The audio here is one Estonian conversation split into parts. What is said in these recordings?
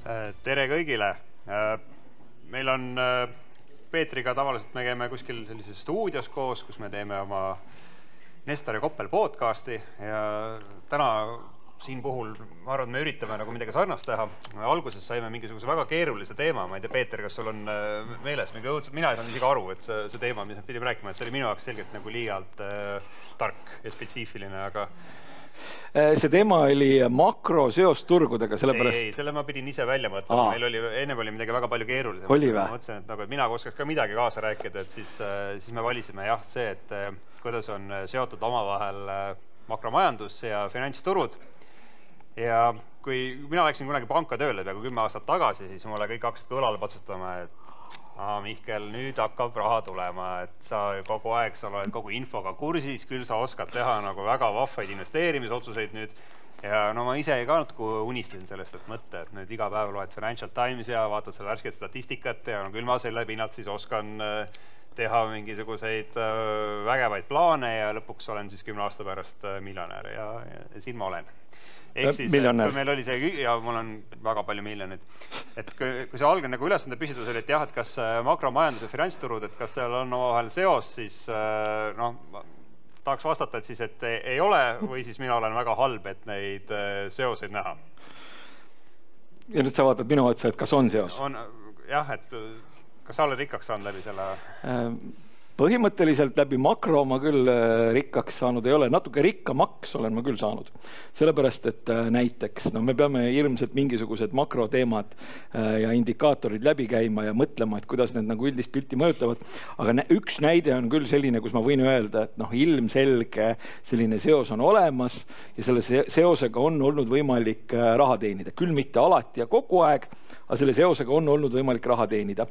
Tere kõigile! Meil on Peetriga tavaliselt me käime kuskil sellises stuudios koos, kus me teeme oma Nestor ja Koppel podcasti ja täna siin puhul ma arvan, et me üritame nagu midagi sarnast teha. Alguses saime mingisuguse väga keerulise teema, ma ei tea, Peeter, kas sul on meeles mingi õudselt, mina ei saanud isegi aru, et see teema, mis me pidime rääkima, et see oli minu jaoks selgelt nagu liialt tark ja spetsiifiline, aga see teema oli makroseost turgudega, sellepärast... Ei, selle ma pidin ise välja mõtlema. Meil oli, ennem oli midagi väga palju keerulisem. Oli või? Ma mõtlesin, et, nagu, et mina oskaks ka midagi kaasa rääkida, et siis me valisime jah see, et kuidas on seotud omavahel makromajandus ja finantsturud. Ja kui mina läksin kunagi panka tööle peaaegu 10 aastat tagasi, siis mulle kõik hakkasid kõlale patsutama, et Mihkel, nüüd hakkab raha tulema, et sa kogu aeg sa oled kogu infoga kursis, küll sa oskad teha nagu väga vahvaid investeerimisotsuseid nüüd. Ja no ma ise ka natuke unistasin sellest, et mõtte, et nüüd iga päev loed Financial Times ja vaatad selle värsket statistikat ja no küll ma selle pinnalt siis oskan teha mingisuguseid vägevaid plaane ja lõpuks olen siis 10 aasta pärast miljonär ja siin ma olen. Ehk siis, kui meil oli see, ja mul on väga palju miljonid, et kui see algne nagu ülesande püsitus oli, et jah, et kas makromajandus ja finantsturud, et kas seal on omavahel seos, siis tahaks vastata, et siis, et ei ole või siis mina olen väga halb, et neid seoseid näha. Ja nüüd sa vaatad minu otsa, et kas on seos? Jah, et kas sa oled rikkaks saanud läbi selle? Põhimõtteliselt läbi makro ma küll rikkaks saanud ei ole, natuke rikkamaks olen ma küll saanud. Sellepärast, et näiteks me peame ilmselt mingisugused makroteemad ja indikaatorid läbi käima ja mõtlema, et kuidas need nagu üldist pilti mõjutavad. Aga üks näide on küll selline, kus ma võin öelda, et ilmselge selline seos on olemas ja selle seosega on olnud võimalik raha teenida. Küll mitte alati ja kogu aeg, aga selle seosega on olnud võimalik raha teenida.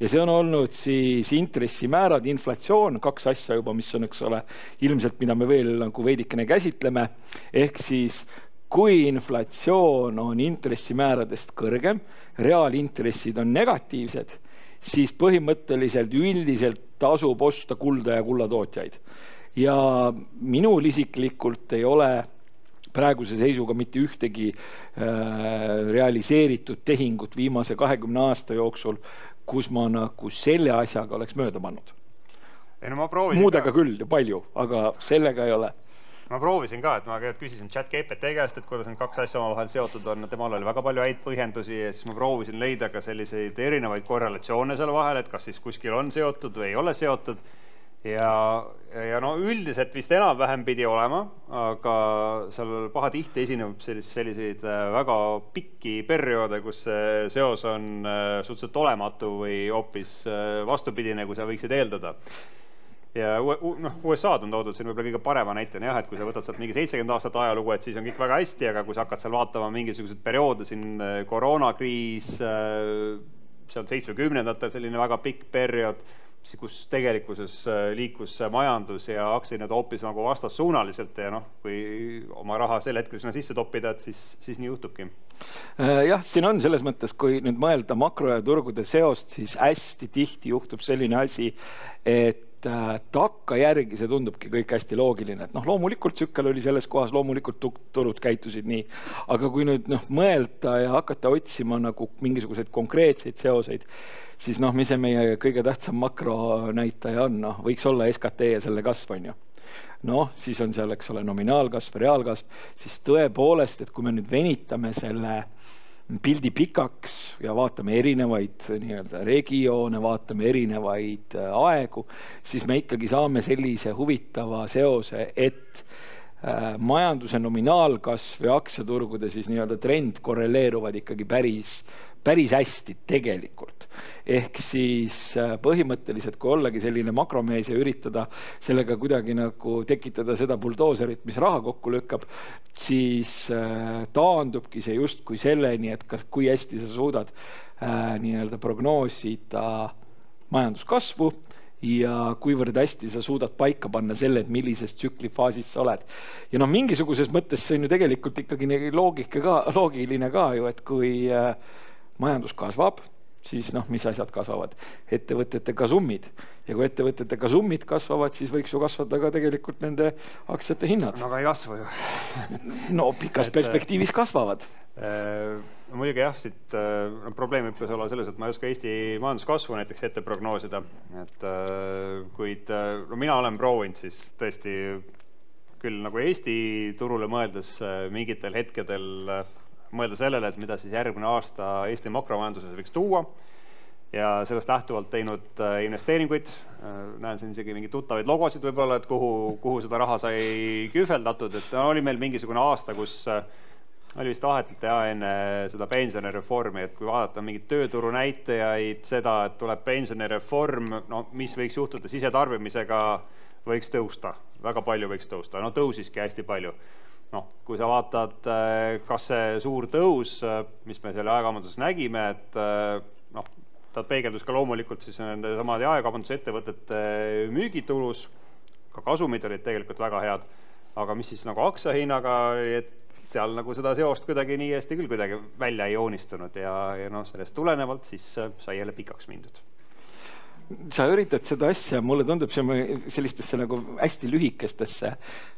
Ja see on olnud siis intressimäärad, inflatsioon, 2 asja juba, mis on, eks ole, ilmselt, mida me veel nagu veidikene käsitleme. Ehk siis, kui inflatsioon on intressimääradest kõrgem, reaalintressid on negatiivsed, siis põhimõtteliselt üldiselt tasub osta kulda ja kullatootjaid. Ja minul isiklikult ei ole praeguse seisuga mitte ühtegi realiseeritud tehingut viimase 20 aasta jooksul, kus ma nagu selle asjaga oleks mööda pannud. Muudega küll ja palju, aga sellega ei ole. Ma proovisin ka, et ma küsisin ChatGPT käest, et kuidas need 2 asja omavahel seotud on. Temal oli väga palju häid põhjendusi ja siis ma proovisin leida ka selliseid erinevaid korrelatsioone selle vahel, et kas siis kuskil on seotud või ei ole seotud. Ja no üldiselt vist enam-vähem pidi olema, aga seal pahatihti esineb selliseid väga pikki perioode, kus see seos on suhteliselt olematu või hoopis vastupidine, kui sa võiksid eeldada. Ja USA-d on toodud siin võib-olla kõige parema näitena, jah, et kui sa võtad sealt mingi 70 aastat ajalugu, et siis on kõik väga hästi, aga kui sa hakkad seal vaatama mingisugused perioode, siin koroonakriis, seal 70-ndatel selline väga pikk periood, kus tegelikkuses liikus majandus ja aktsiinid hoopis nagu vastassuunaliselt ja kui oma raha sel hetkel sinna sisse toppida, et siis nii juhtubki. Jah, siin on selles mõttes, kui nüüd mõelda makro- ja turgude seost, siis hästi tihti juhtub selline asi, et takka järgi see tundubki kõik hästi loogiline. Et loomulikult tsükkel oli selles kohas, loomulikult turud käitusid nii. Aga kui nüüd mõelda ja hakata otsima nagu mingisuguseid konkreetseid seoseid, siis mis see meie kõige tähtsam makronäitaja on, võiks olla SKT ja selle kasv on ju. Siis on seal, eks ole, nominaalkasv, reaalkasv, siis tõepoolest, et kui me nüüd venitame selle pildi pikaks ja vaatame erinevaid regioone, vaatame erinevaid aegu, siis me ikkagi saame sellise huvitava seose, et majanduse nominaalkasv ja aktsiaturgude siis trend korreleeruvad ikkagi päris hästi tegelikult. Ehk siis põhimõtteliselt, kui ollagi selline makromees ja üritada sellega kuidagi nagu tekitada seda buldooserit, mis raha kokku lükkab, siis taandubki see justkui selleni, et kui hästi sa suudad prognoosida majanduskasvu ja kuivõrd hästi sa suudad paika panna selle, et millises tsüklifaasis sa oled. Ja mingisuguses mõttes see on ju tegelikult ikkagi loogiline ka ju, et kui majandus kasvab, siis mis asjad kasvavad? Ettevõtete kasummid. Ja kui ettevõtete kasummid kasvavad, siis võiks ju kasvada ka tegelikult nende aktsiate hinnad. No aga ei kasvu ju. No pikas perspektiivis kasvavad. Muidugi jah, siit probleem võiks olla selles, et ma ei oska Eesti majanduskasvu näiteks ette prognoosida, et kuid mina olen proovinud siis tõesti küll nagu Eesti turule mõeldes mingitel hetkedel mõelda sellele, et mida siis järgmine aasta Eesti makromajanduses võiks tuua ja sellest lähtuvalt teinud investeeringuid. Näen siin isegi mingi tuttavaid logosid võib-olla, et kuhu seda raha sai kühveldatud, et oli meil mingisugune aasta, kus oli vist vahetult enne seda pensionireformi, et kui vaadata mingid tööturu näitajaid, seda, et tuleb pensionireform, no mis võiks juhtuda sisetarbimisega, võiks tõusta, väga palju võiks tõusta, no tõusiski hästi palju. Kui sa vaatad, kas see suur tõus, mis me selle ajakaubanduses nägime, et ta peegeldus ka loomulikult siis nende samade ajakaubandusettevõtete müügitulus, ka kasumid olid tegelikult väga head, aga mis siis nagu aktsiahinnaga, et seal nagu seda seost kuidagi nii hästi küll kuidagi välja ei joonistunud ja sellest tulenevalt siis sai jälle pikaks mindud. Sa üritad seda asja, mulle tundub sellistesse nagu hästi lühikestesse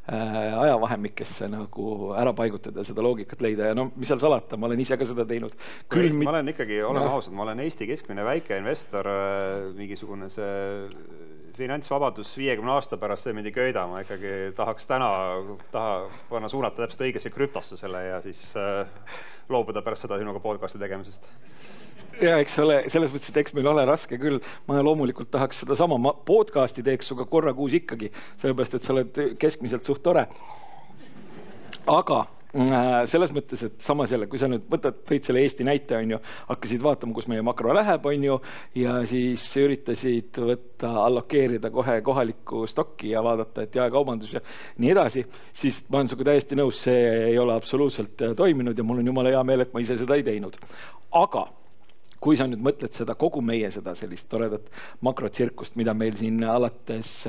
ajavahemikesse nagu ära paigutada, seda loogikat leida ja mis seal salata, ma olen ise ka seda teinud. Ma olen ikkagi, oleme ausad, ma olen Eesti keskmine väikeinvestor, mingisugune see finantsvabadus 50 aasta pärast see mind ei köida, ma ikkagi tahaks panna suunata täpselt õigesse krüptosse selle ja siis loobuda pärast seda sinuga podcasti tegemisest. Ja eks ole, selles mõttes, et eks meil ole raske küll, ma loomulikult tahaks seda sama podcasti teeks suga korra kuus ikkagi, sellepärast, et sa oled keskmiselt suht tore. Aga selles mõttes, et samas jälle, kui sa nüüd tõid selle Eesti näite, hakkasid vaatama, kus meie makro läheb, ja siis üritasid allokeerida kohe kohalikku stokki ja vaadata, et jaekaubandus ja nii edasi, siis ma olen suga täiesti nõus, see ei ole absoluutselt toiminud ja mul on jumala hea meel, et ma ise seda ei teinud. Aga kui sa nüüd mõtled seda kogu meie seda sellist toredat makrotsirkust, mida meil siin alates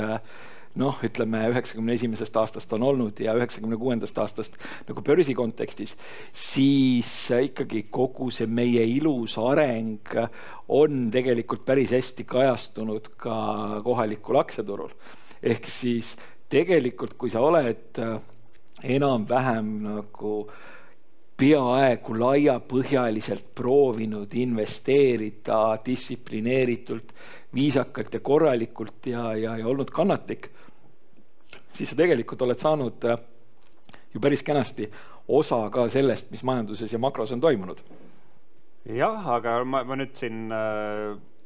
ütleme 91. aastast on olnud ja 96. aastast nagu börsi kontekstis, siis ikkagi kogu see meie ilus areng on tegelikult päris hästi kajastunud ka kohalikul aktsiaturul. Ehk siis tegelikult, kui sa oled enam-vähem nagu peaaegu laiapõhjaliselt proovinud investeerida distsiplineeritult, viisakalt ja korralikult ja olnud kannatlik, siis sa tegelikult oled saanud ju päris kenasti osa ka sellest, mis majanduses ja makros on toimunud. Jah, aga ma nüüd siin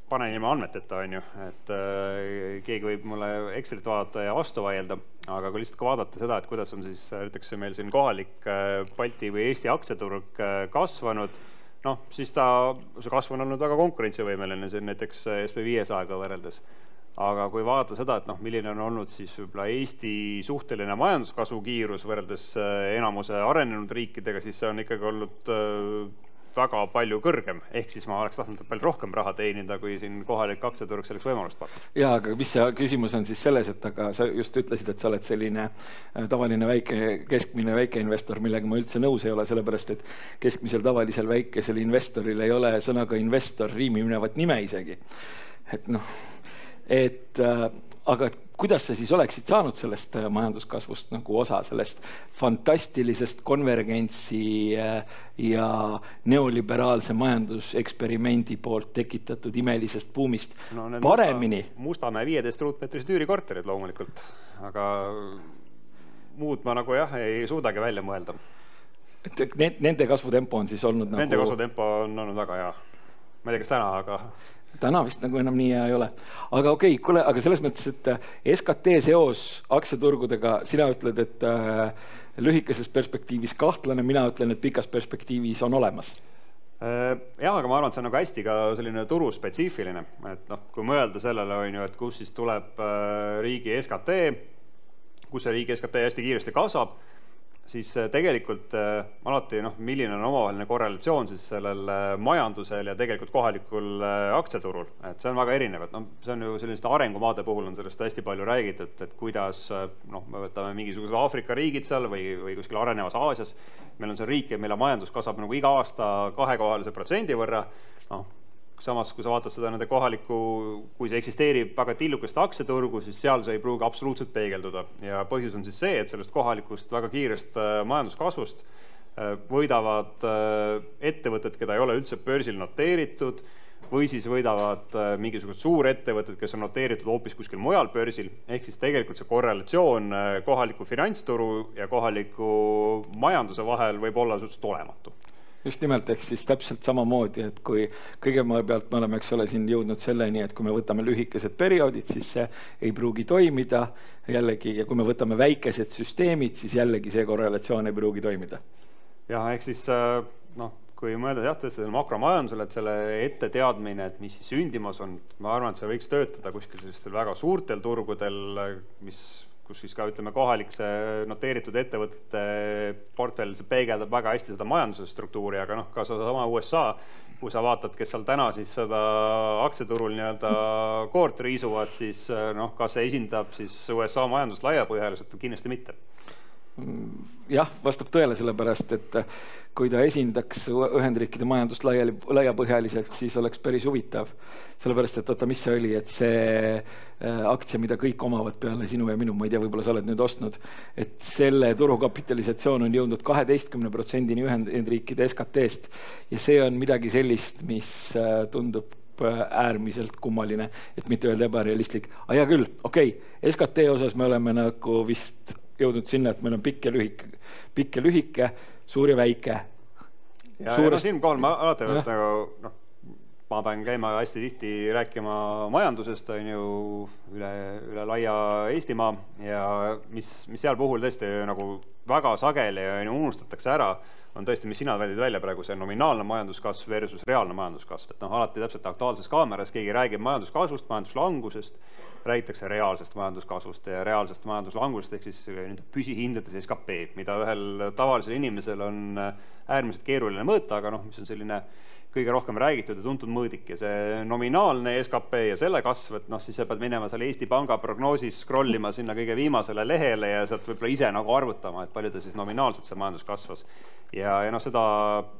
panen ilma andmeteta, et keegi võib mulle Excelit vaadata ja vastu vaielda, aga kui lihtsalt vaadata seda, et kuidas on siis näiteks meil siin kohalik Balti või Eesti aktsiaturg kasvanud, siis see kasv on olnud väga konkurentsivõimeline, see on näiteks SP500-ga võrreldes. Aga kui vaadata seda, et milline on olnud siis võib-olla Eesti suhteline majanduskasvu kiirus võrreldes enamuse arenenud riikidega, siis see on ikkagi olnud väga palju kõrgem, ehk siis ma oleks tahtnud palju rohkem raha teenida, kui siin kohalik aktsiaturg selleks võimalust pakub. Jaa, aga mis see küsimus on siis selles, et aga sa just ütlesid, et sa oled selline tavaline keskmine väikeinvestor, millega ma üldse nõus ei ole, sellepärast, et keskmisel tavalisel väikesel investoril ei ole sõnaga investor riimi minevat nime isegi. Aga kuidas sa siis oleksid saanud sellest majanduskasvust nagu osa sellest fantastilisest konvergentsi ja neoliberaalse majanduseksperimendi poolt tekitatud imelisest buumist paremini? Mustamäe 15 ruutmeetrised üürikorterid loomulikult, aga muud ma nagu ei suudagi välja mõelda. Nende kasvutempo on siis olnud Nende kasvutempo on olnud väga hea. Ma ei tea, kas täna, aga täna vist nagu enam nii hea ei ole. Aga okei, aga selles mõttes, et SKT seos aktsiaturgudega, sina ütled, et lühikeses perspektiivis kahtlane, mina ütlen, et pikas perspektiivis on olemas. Jah, aga ma arvan, et see on nagu hästi ka selline turuspetsiifiline, et kui mõelda sellele, et kus siis tuleb riigi SKT, kus see riigi SKT hästi kiiresti kasvab, siis tegelikult alati, milline on omavaheline korrelatsioon siis sellel majandusel ja tegelikult kohalikul aktsiaturul. Et see on väga erinev. See on ju selliste arengumaade puhul on sellest hästi palju räägitud, et kuidas me võtame mingisugused Aafrika riigid seal või kuskil arenevas Aasias. Meil on see riik, mille majandus kasvab nagu iga aasta 2% võrra. Samas, kui sa vaatad seda nende kohaliku, kui see eksisteerib väga tillukest aktsiaturgu, siis seal see ei pruugi absoluutselt peegelduda. Ja põhjus on siis see, et sellest kohalikust väga kiirest majanduskasvust võidavad ettevõtted, keda ei ole üldse börsil noteeritud, või siis võidavad mingisugused suurettevõtted, kes on noteeritud hoopis kuskil mujal börsil, ehk siis tegelikult see korrelatsioon kohaliku finantsturu ja kohaliku majanduse vahel võib olla suhteliselt olematu. Just nimelt, ehk siis täpselt samamoodi, et kui kõigepealt me oleme, eks ole, siin jõudnud selleni, et kui me võtame lühikesed perioodid, siis see ei pruugi toimida jällegi, ja kui me võtame väikesed süsteemid, siis jällegi see korrelatsioon ei pruugi toimida. Jah, ehk siis kui mõelda tõesti makromajandusele, et selle ette teadmine, et mis siis sündimas on, ma arvan, et see võiks töötada kuskil sellistel väga suurtel turgudel, kus siis ka ütleme kohalik see noteeritud ettevõtete portfell, see peegeldab väga hästi seda majanduse struktuuri, aga ka sama USA, kui sa vaatad, kes seal täna siis seda aktsiaturul nii-öelda koort riisuvad, siis kas see esindab siis USA majandust laiapõhjaliselt, kindlasti mitte. Jah, vastab tõele sellepärast, et kui ta esindaks Ühendriikide majandust laiapõhjaliselt, siis oleks päris huvitav. Sellepärast, et mis see oli, et see aktsia, mida kõik omavad peale sinu ja minu, ma ei tea, võib-olla sa oled nüüd ostnud, et selle turukapitalisatsioon on jõudnud 12% Ühendriikide SKT-st ja see on midagi sellist, mis tundub äärmiselt kummaline, et mitte öelda ebarealistlik. Hea küll, okei, SKT osas me oleme nagu vist jõudnud sinna, et meil on pikk ja lühike, suur ja väike. Ja siin kohal ma alati ma pean käima hästi tihti rääkima majandusest, on ju, üle laia Eestimaa ja mis seal puhul tõesti nagu väga sageli unustatakse ära, on tõesti, mis sina väldid välja praegu, see nominaalne majanduskasv versus reaalne majanduskasv. Et alati täpselt aktuaalses kaameras keegi räägib majanduskasvust, majanduslangusest, räägitakse reaalsest majanduskasvust ja reaalsest majanduslangusest, ehk siis püsihindades SKP, mida ühel tavalisel inimesel on äärmiselt keeruline mõõta, aga mis on selline kõige rohkem räägitud ja tuntud mõõdik ja see nominaalne SKP ja selle kasv, et siis sa pead minema seal Eesti Panga prognoosis scrollima sinna kõige viimasele lehele ja sealt võib-olla ise nagu arvutama, et palju ta siis nominaalselt see majandus kasvas. Ja seda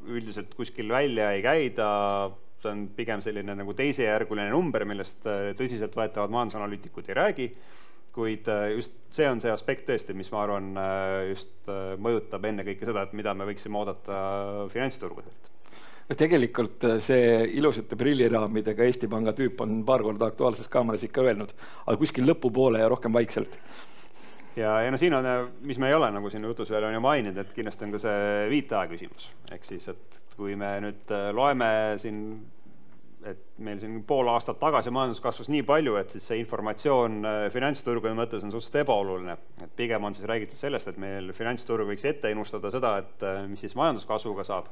üldiselt kuskil välja ei käida, see on pigem selline nagu teisejärguline number, millest tõsiselt võetavad majandusanalüütikud ei räägi, kuid just see on see aspekt tõesti, mis ma arvan just mõjutab enne kõike seda, et mida me võiksime oodata finantsturgudelt. Tegelikult see ilusate prilliraamidega Eesti Panga tüüp on paar korda aktuaalses kaameras ikka öelnud, aga kuskil lõpupoole ja rohkem vaikselt. Ja siin on, mis me ei ole nagu siin jutus veel on ju maininud, et kindlasti on ka see viiteaja küsimus. Ehk siis, et kui me nüüd loeme siin, et meil siin pool aastat tagasi majandus kasvas nii palju, et siis see informatsioon finantsturgude mõttes on suhteliselt ebaoluline. Et pigem on siis räägitud sellest, et meil finantsturg võiks ette ennustada seda, et mis siis majanduskasvuga saab.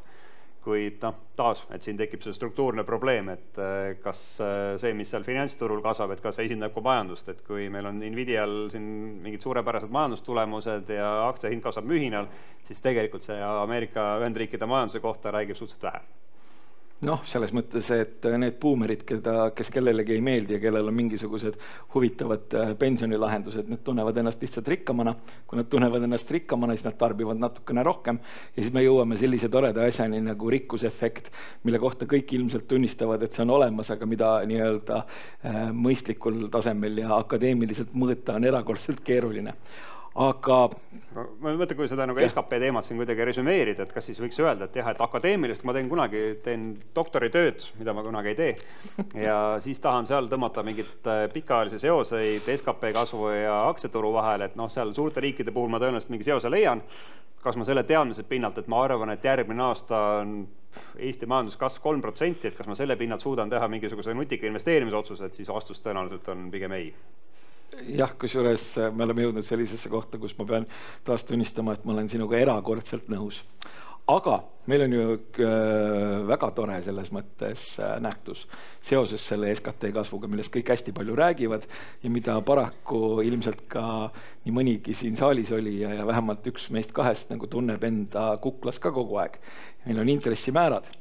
Kuid taas, et siin tekib see struktuurne probleem, et kas see, mis seal finantsturul kasvab, et kas see esindab ka majandust, et kui meil on Nvidial siin mingid suurepärased majandustulemused ja aktsiahind kasvab mühinal, siis tegelikult see Ameerika Ühendriikide majanduse kohta räägib suhteliselt vähe. Selles mõttes, et need buumerid, kes kellelegi ei meeldi ja kellel on mingisugused huvitavad pensionilahendused, need tunnevad ennast lihtsalt rikkamana. Kui nad tunnevad ennast rikkamana, siis nad tarbivad natukene rohkem ja siis me jõuame sellise toreda asjani nagu rikkusefekt, mille kohta kõik ilmselt tunnistavad, et see on olemas, aga mida nii-öelda mõistlikul tasemel ja akadeemiliselt mõõta on erakordselt keeruline. Aga ma mõtlen, kui seda nagu SKP teemat siin kuidagi resümeerida, et kas siis võiks öelda, et jah, et akadeemilist ma teen doktoritööd, mida ma kunagi ei tee ja siis tahan seal tõmmata mingit pikaajalisi seoseid SKP kasvu ja aktsiaturu vahel, et seal suurte riikide puhul ma tõenäoliselt mingi seose leian, kas ma selle teadmise pinnalt, et ma arvan, et järgmine aasta on Eesti majanduskasv 3%, et kas ma selle pinnalt suudan teha mingisuguse nutika investeerimisotsuse, et siis vastus tõenäoliselt on pigem ei. Jah, kusjuures me oleme jõudnud sellisesse kohta, kus ma pean taas tunnistama, et ma olen sinuga erakordselt nõus. Aga meil on ju väga tore selles mõttes nähtus seoses selle SKT kasvuga, millest kõik hästi palju räägivad ja mida paraku ilmselt ka nii mõnigi siin saalis oli ja vähemalt üks meist kahest nagu tunneb enda kuklas ka kogu aeg. Meil on intressimäärad.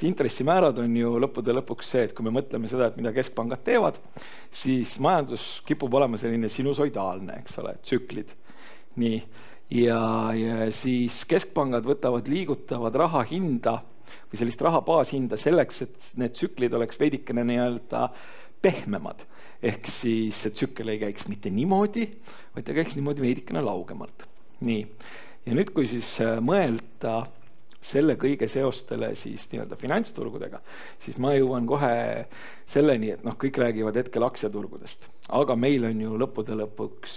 Intressimäärad on ju lõppude lõpuks see, et kui me mõtleme seda, et mida keskpangad teevad, siis majandus kipub olema selline sinusoidaalne, eks ole, tsüklid. Nii. Ja siis keskpangad liigutavad raha hinda või sellist raha baashinda selleks, et need tsüklid oleks veidikene nii-öelda pehmemad. Ehk siis see tsükkel ei käiks mitte niimoodi, vaid ta käiks niimoodi veidikene laugemalt. Nii. Ja nüüd, kui siis mõelda selle kõige seostele siis nii-öelda finantsturgudega, siis ma jõuan kohe selleni, et noh, kõik räägivad hetkel aktsiaturgudest, aga meil on ju lõppude lõpuks,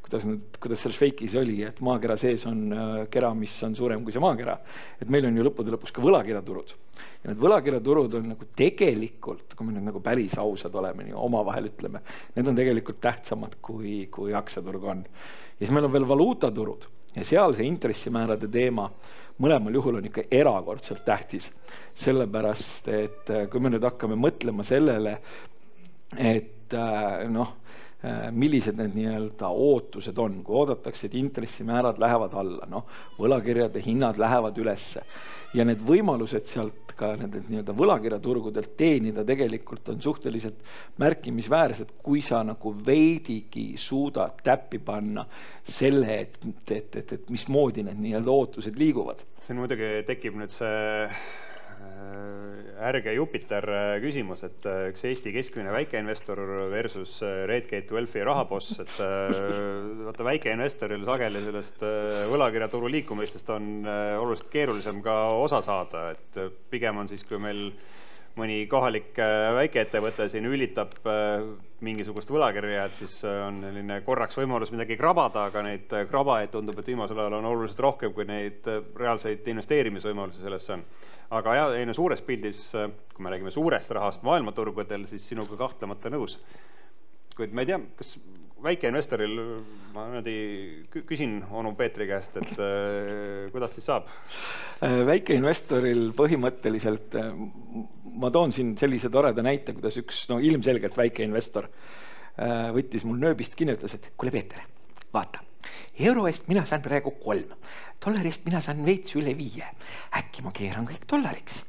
kuidas selles Šveikis oli, et maakera sees on kera, mis on suurem kui see maakera, et meil on ju lõppude lõpuks ka võlakirjaturud. Ja need võlakirjaturud on nagu tegelikult, kui me nüüd nagu päris ausad oleme, nii omavahel ütleme, need on tegelikult tähtsamad kui aktsiaturg on. Ja siis meil on veel valuutaturud ja seal see intressimäärade teema mõlemal juhul on ikka erakordselt tähtis. Sellepärast, et kui me nüüd hakkame mõtlema sellele, et noh, millised need nii-öelda ootused on, kui oodatakse, et intressimäärad lähevad alla, noh, võlakirjade hinnad lähevad ülesse ja need võimalused sealt ka nendelt nii-öelda võlakirjaturgudelt teenida tegelikult on suhteliselt märkimisväärsed, kui sa nagu veidigi suudad täppi panna selle, et mismoodi need nii-öelda ootused liiguvad. Siin muidugi tekib nüüd see ärge Jupiter küsimus, et üks Eesti keskmine väikeinvestor versus Redgate Wealthi rahaboss, et vaata väikeinvestoril sageli sellest võlakirjaturu liikumistest on oluliselt keerulisem ka osa saada, et pigem on siis, kui meil mõni kohalik väikeettevõte siin ülitab mingisugust võlakirja, et siis on selline korraks võimalus midagi krabada, aga neid krabajaid tundub, et viimasel ajal on oluliselt rohkem, kui neid reaalseid investeerimisvõimalusi sellesse on. Aga jah, suures pildis, kui me räägime suurest rahast maailmaturgudel, siis sinuga kahtlemata nõus. Kuid ma ei tea, kas väikeinvestoril, ma küsin onu Peetri käest, et kuidas siis saab? Väikeinvestoril põhimõtteliselt, ma toon siin sellise toreda näite, kuidas üks ilmselgelt väikeinvestor võttis mul nööbist kinni, ütles, et kuule Peeter, vaata, euro eest mina saan praegu 3, dollari eest mina saan veits üle 5, äkki ma keeran kõik dollariks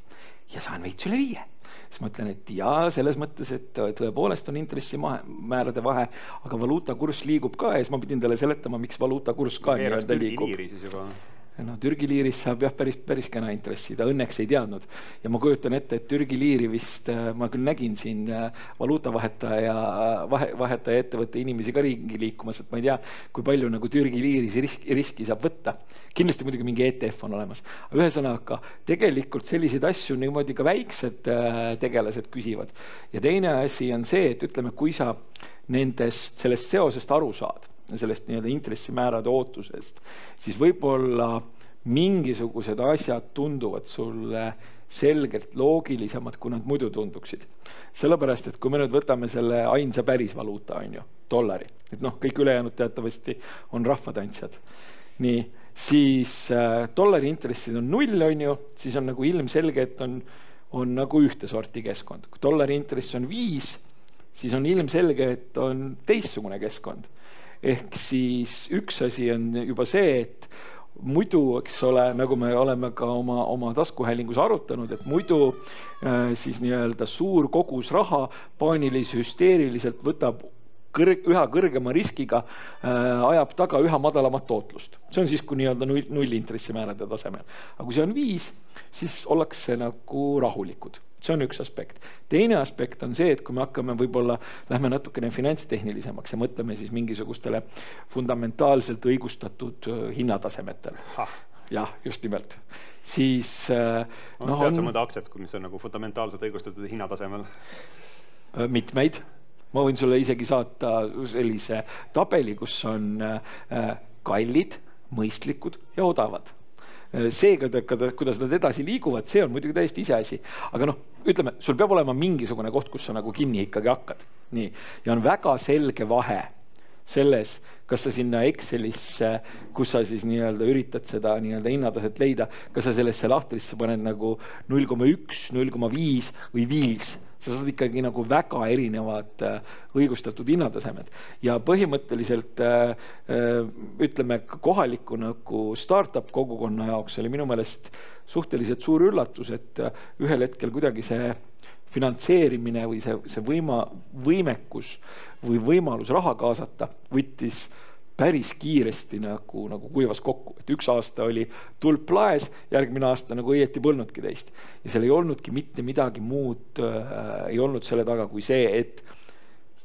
ja saan veits üle 5. Siis ma ütlen, et jaa, selles mõttes, et tõepoolest on intressimäärade vahe, aga valuutakurss liigub ka ja siis ma pidin talle seletama, miks valuutakurss ka nii-öelda liigub. No, Türgi liiris saab jah päris kena intressi, ta õnneks ei teadnud. Ja ma kujutan ette, et Türgi liiri vist, ma küll nägin siin valuutavahetaja ettevõtte inimesi ka ringi liikumas, et ma ei tea, kui palju nagu Türgi liiris riski saab võtta. Kindlasti muidugi mingi ETF on olemas. Aga ühesõnaga, tegelikult selliseid asju niimoodi ka väiksed tegelased küsivad. Ja teine asi on see, et ütleme, kui sa sellest seosest aru saad, sellest nii-öelda intressimäärade ootusest, siis võib-olla mingisugused asjad tunduvad sulle selgelt loogilisemad, kui nad muidu tunduksid. Sellepärast, et kui me nüüd võtame selle ainsa päris valuuta, on ju, dollari, et noh, kõik ülejäänud teatavasti on rahvatantsjad. Nii, siis dollari intressid on 0, on ju, siis on nagu ilmselge, et on nagu ühte sorti keskkond. Kui dollari intress on 5, siis on ilmselge, et on teistsugune keskkond. Ehk siis üks asi on juba see, et muidu, eks ole, nagu me oleme ka oma taskuhäälingus arutanud, et muidu siis nii-öelda suur kogus raha paanilis-hüsteeriliselt võtab üha kõrgema riskiga, ajab taga üha madalamat tootlust. See on siis, kui nii-öelda 0 intressimäärade tasemel. Aga kui see on 5, siis ollakse nagu rahulikud. See on üks aspekt. Teine aspekt on see, et kui me hakkame võib-olla, lähme natukene finantstehnilisemaks ja mõtleme siis mingisugustele fundamentaalselt õigustatud hinnatasemetel. Jah, just nimelt. Siis pead sa mõnda aktsiat, mis on nagu fundamentaalselt õigustatud hinnatasemel? Mitmeid. Ma võin sulle isegi saata sellise tabeli, kus on kallid, mõistlikud ja odavad. Seega, kuidas nad edasi liiguvad, see on muidugi täiesti ise asi. Aga noh, ütleme, sul peab olema mingisugune koht, kus sa nagu kinni ikkagi hakkad. Nii. Ja on väga selge vahe selles, kas sa sinna Excelisse, kus sa siis nii-öelda üritad seda nii-öelda hinnataset leida, kas sa sellesse lahtrisse paned nagu 0,1, 0,5 või 5. Sa saad ikkagi nagu väga erinevad õigustatud hinnatasemed. Ja põhimõtteliselt ütleme kohaliku nagu startup kogukonna jaoks oli minu meelest suhteliselt suur üllatus, et ühel hetkel kuidagi see finantseerimine või see võimekus või võimalus raha kaasata võttis päris kiiresti nagu kuivas kokku. Et üks aasta oli tulp laes, järgmine aasta nagu õieti polnudki teist. Ja seal ei olnudki mitte midagi muud, ei olnud selle taga kui see, et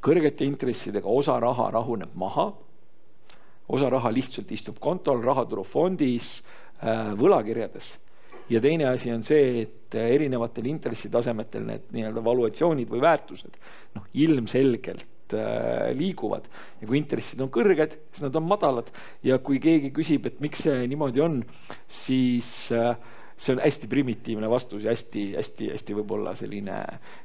kõrgete intressidega osa raha rahuneb maha, osa raha lihtsalt istub kontol, rahaturufondis, võlakirjades. ja teine asi on see, et erinevatel intressitasemetel need nii-öelda valuatsioonid või väärtused ilmselgelt liiguvad ja kui intressid on kõrged, siis nad on madalad ja kui keegi küsib, et miks see niimoodi on, siis see on hästi primitiivne vastus ja hästi võib-olla selline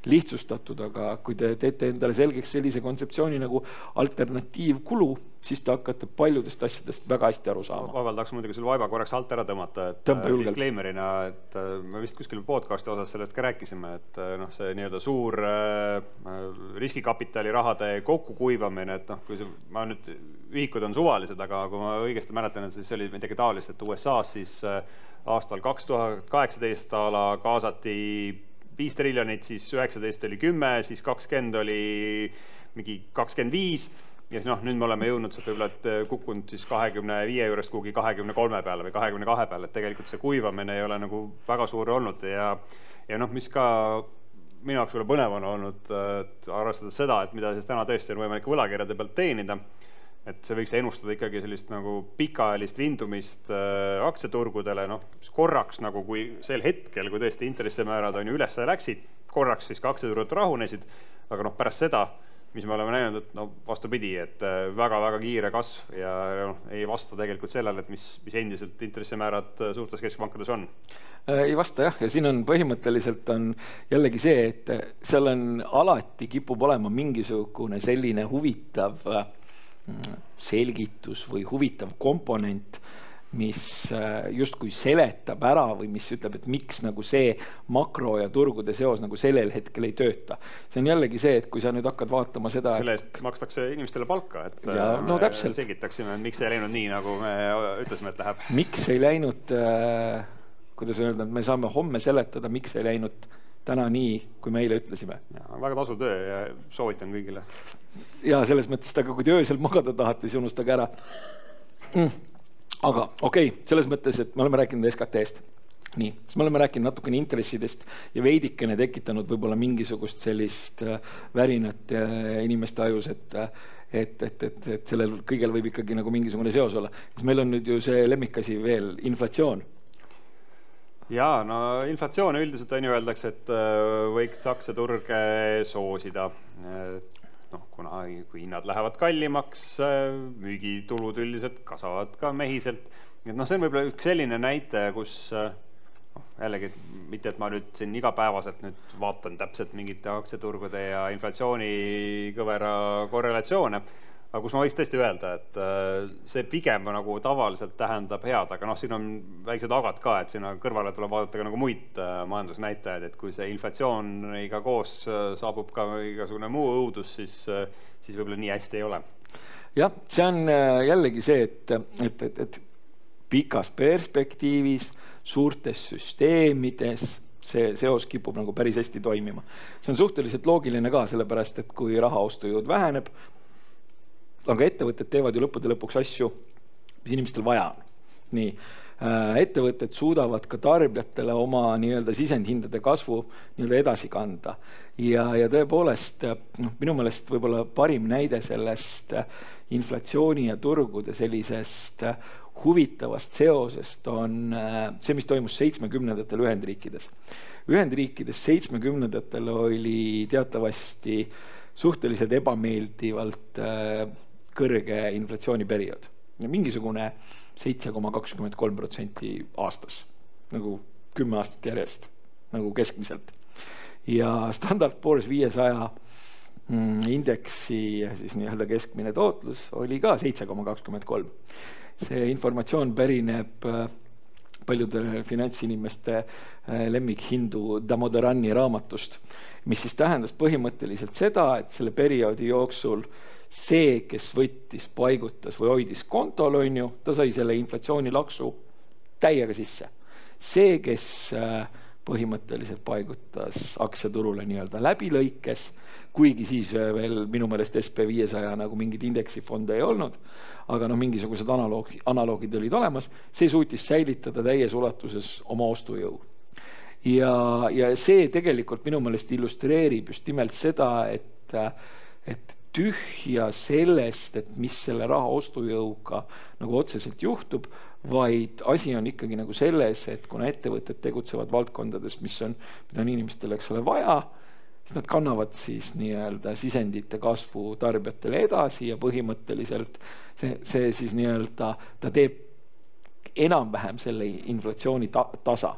lihtsustatud, aga kui te teete endale selgeks sellise kontseptsiooni nagu alternatiivkulu, siis te hakkate paljudest asjadest väga hästi aru saama. Vabaldaks muidugi sul vaiba korraks alt ära tõmmata, et disclaimerina, et me vist kuskil podcasti osas sellest ka rääkisime, et see nii-öelda suur riskikapitali rahade kokkukuivamine, et kui ma nüüd ühikud on suvalised, aga kui ma õigesti mäletan, et siis oli midagi taolist, et USA-s siis aastal 2018 kaasati 5 triljonit, siis 19 oli 10, siis 20 oli mingi 25 ja nüüd me oleme jõudnud sealt võib-olla, et kukkunud siis 25 juurest kuhugi 23 peale või 22 peale, et tegelikult see kuivamine ei ole nagu väga suur olnud ja mis ka minu jaoks võib-olla põnev on olnud, et arvestades seda, et mida siis täna tõesti on võimalik võlakirjade pealt teenida, et see võiks ennustada ikkagi sellist nagu pikaajalist vindumist aktsiaturgudele, korraks nagu kui sel hetkel, kui tõesti intressimäärad on ju üles läksid, korraks siis ka aktsiaturud rahunesid, aga pärast seda, mis me oleme näinud, et vastupidi, et väga-väga kiire kasv ja ei vasta tegelikult sellele, et mis endiselt intressimäärad suurtes keskpankades on. Ei vasta jah, ja siin on põhimõtteliselt on jällegi see, et seal on alati kipub olema mingisugune selline huvitav selgitus või huvitav komponent, mis justkui seletab ära või mis ütleb, et miks nagu see makro ja turgude seos nagu sellel hetkel ei tööta. See on jällegi see, et kui sa nüüd hakkad vaatama seda... Selle eest makstakse inimestele palka, et selgitaksime, miks ei läinud nii, nagu me ütlesime, et läheb. Miks ei läinud, kuidas öelda, me saame homme seletada, miks ei läinud täna nii, kui me eile ütlesime. Väga tasu töö ja soovitan kõigile. Ja selles mõttes, aga kui te öösel magada tahate, siis unustage ära. Aga okei, selles mõttes, et me oleme rääkinud SKT-st. Nii, siis me oleme rääkinud natukene intressidest ja veidikene tekitanud võib-olla mingisugust sellist värinat inimeste ajus, et sellel kõigel võib ikkagi nagu mingisugune seos olla. Meil on nüüd ju see lemmikasi veel inflatsioon. Jaa, inflatsioon üldiselt on ju öeldakse, et võiks aktsiaturge soosida. Kuna kui hinnad lähevad kallimaks, müügitulud üldiselt kasvavad ka mehiselt. See on võib-olla üks selline näite, kus jällegi, mitte et ma nüüd siin igapäevaselt nüüd vaatan täpselt mingite aktsiaturgude ja inflatsiooni kõvera korrelatsioone, aga kus ma võiks tõesti öelda, et see pigem nagu tavaliselt tähendab head, aga siin on väiksed agad ka, et sinna kõrvale tuleb vaadata ka nagu muid majandusnäitajaid, et kui see inflatsiooniga koos saabub ka igasugune muu õudus, siis võib-olla nii hästi ei ole. Jah, see on jällegi see, et pikas perspektiivis, suurtes süsteemides, see seos kipub nagu päris hästi toimima. See on suhteliselt loogiline ka, sellepärast, et kui rahaostujõud väheneb, aga ettevõtted teevad ju lõppude lõpuks asju, mis inimestel vaja on. Nii, ettevõtted suudavad ka tarbijatele oma nii-öelda sisendhindade kasvu nii-öelda edasi kanda. Ja tõepoolest, minu meelest võib-olla parim näide sellest inflatsiooni ja turgude sellisest huvitavast seosest on see, mis toimus 70-ndatel Ühendriikides. Ühendriikides 70-ndatel oli teatavasti suhteliselt ebameeldivalt kõrge inflatsiooniperiood. Mingisugune 7,23% aastas, nagu 10 aastat järjest, nagu keskmiselt. Ja Standard Poor's 500 indeksi siis nii-öelda keskmine tootlus oli ka 7,23. See informatsioon pärineb paljude finantsinimeste lemmikhindu Damodarani raamatust, mis siis tähendas põhimõtteliselt seda, et selle perioodi jooksul see, kes võttis, paigutas või hoidis kontol, on ju, ta sai selle inflatsioonilaksu täiega sisse. See, kes põhimõtteliselt paigutas aktsiaturule nii-öelda läbilõikes, kuigi siis veel minu meelest SP500 nagu mingid indeksifonde ei olnud, aga mingisugused analoogid olid olemas, see suutis säilitada täies ulatuses oma ostujõu. Ja see tegelikult minu meelest illustreerib just nimelt seda, et tühja sellest, et mis selle raha ostujõuga nagu otseselt juhtub, vaid asi on ikkagi nagu selles, et kuna ettevõtted tegutsevad valdkondades, mida on inimestele, eks ole, vaja, siis nad kannavad siis nii-öelda sisendite kasvu tarbijatele edasi ja põhimõtteliselt see siis nii-öelda, ta teeb enam-vähem selle inflatsiooni tasa.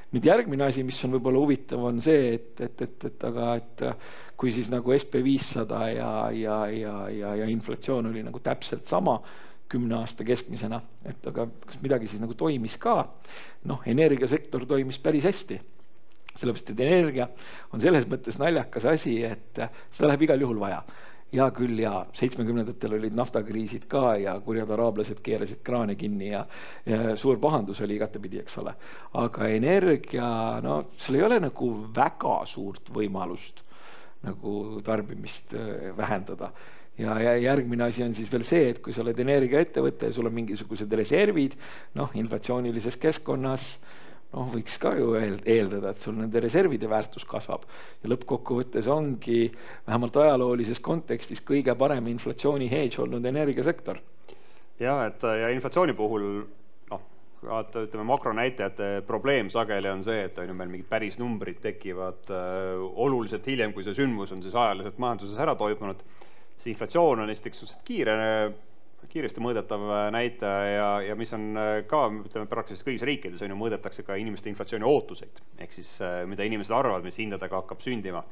Nüüd järgmine asi, mis on võib-olla huvitav, on see, et kui siis nagu SP500 ja inflatsioon oli nagu täpselt sama 10 aasta keskmisena, et aga kas midagi siis nagu toimis ka? Energiasektor toimis päris hästi. Sellepärast, et energia on selles mõttes naljakas asi, et seda läheb igal juhul vaja. Ja küll, ja 70-ndatel olid naftakriisid ka ja kurjad araablased keerasid kraane kinni ja suur pahandus oli igatepidi, eks ole. Aga energia, seal ei ole nagu väga suurt võimalust nagu tarbimist vähendada. Ja järgmine asi on siis veel see, et kui sa oled energiaettevõte ja sul on mingisugused reservid, inflatsioonilises keskkonnas, võiks ka ju eeldada, et sul nende reservide väärtus kasvab. Ja lõppkokkuvõttes ongi vähemalt ajaloolises kontekstis kõige parem inflatsiooni hedge olnud energiasektor. Ja inflatsiooni puhul, ütleme makronäitajate probleem sageli on see, et meil mingid päris numbrid tekivad oluliselt hiljem, kui see sündmus on siis ajaliselt majanduses ära toimunud. See inflatsioon on esiteks kiiresti mõõdetav näitaja ja mis on ka, ütleme, praktiliselt kõigis riikides on ju mõõdetakse ka inimeste inflatsiooni ootuseid, ehk siis mida inimesed arvavad, mis hindadega hakkab sündima.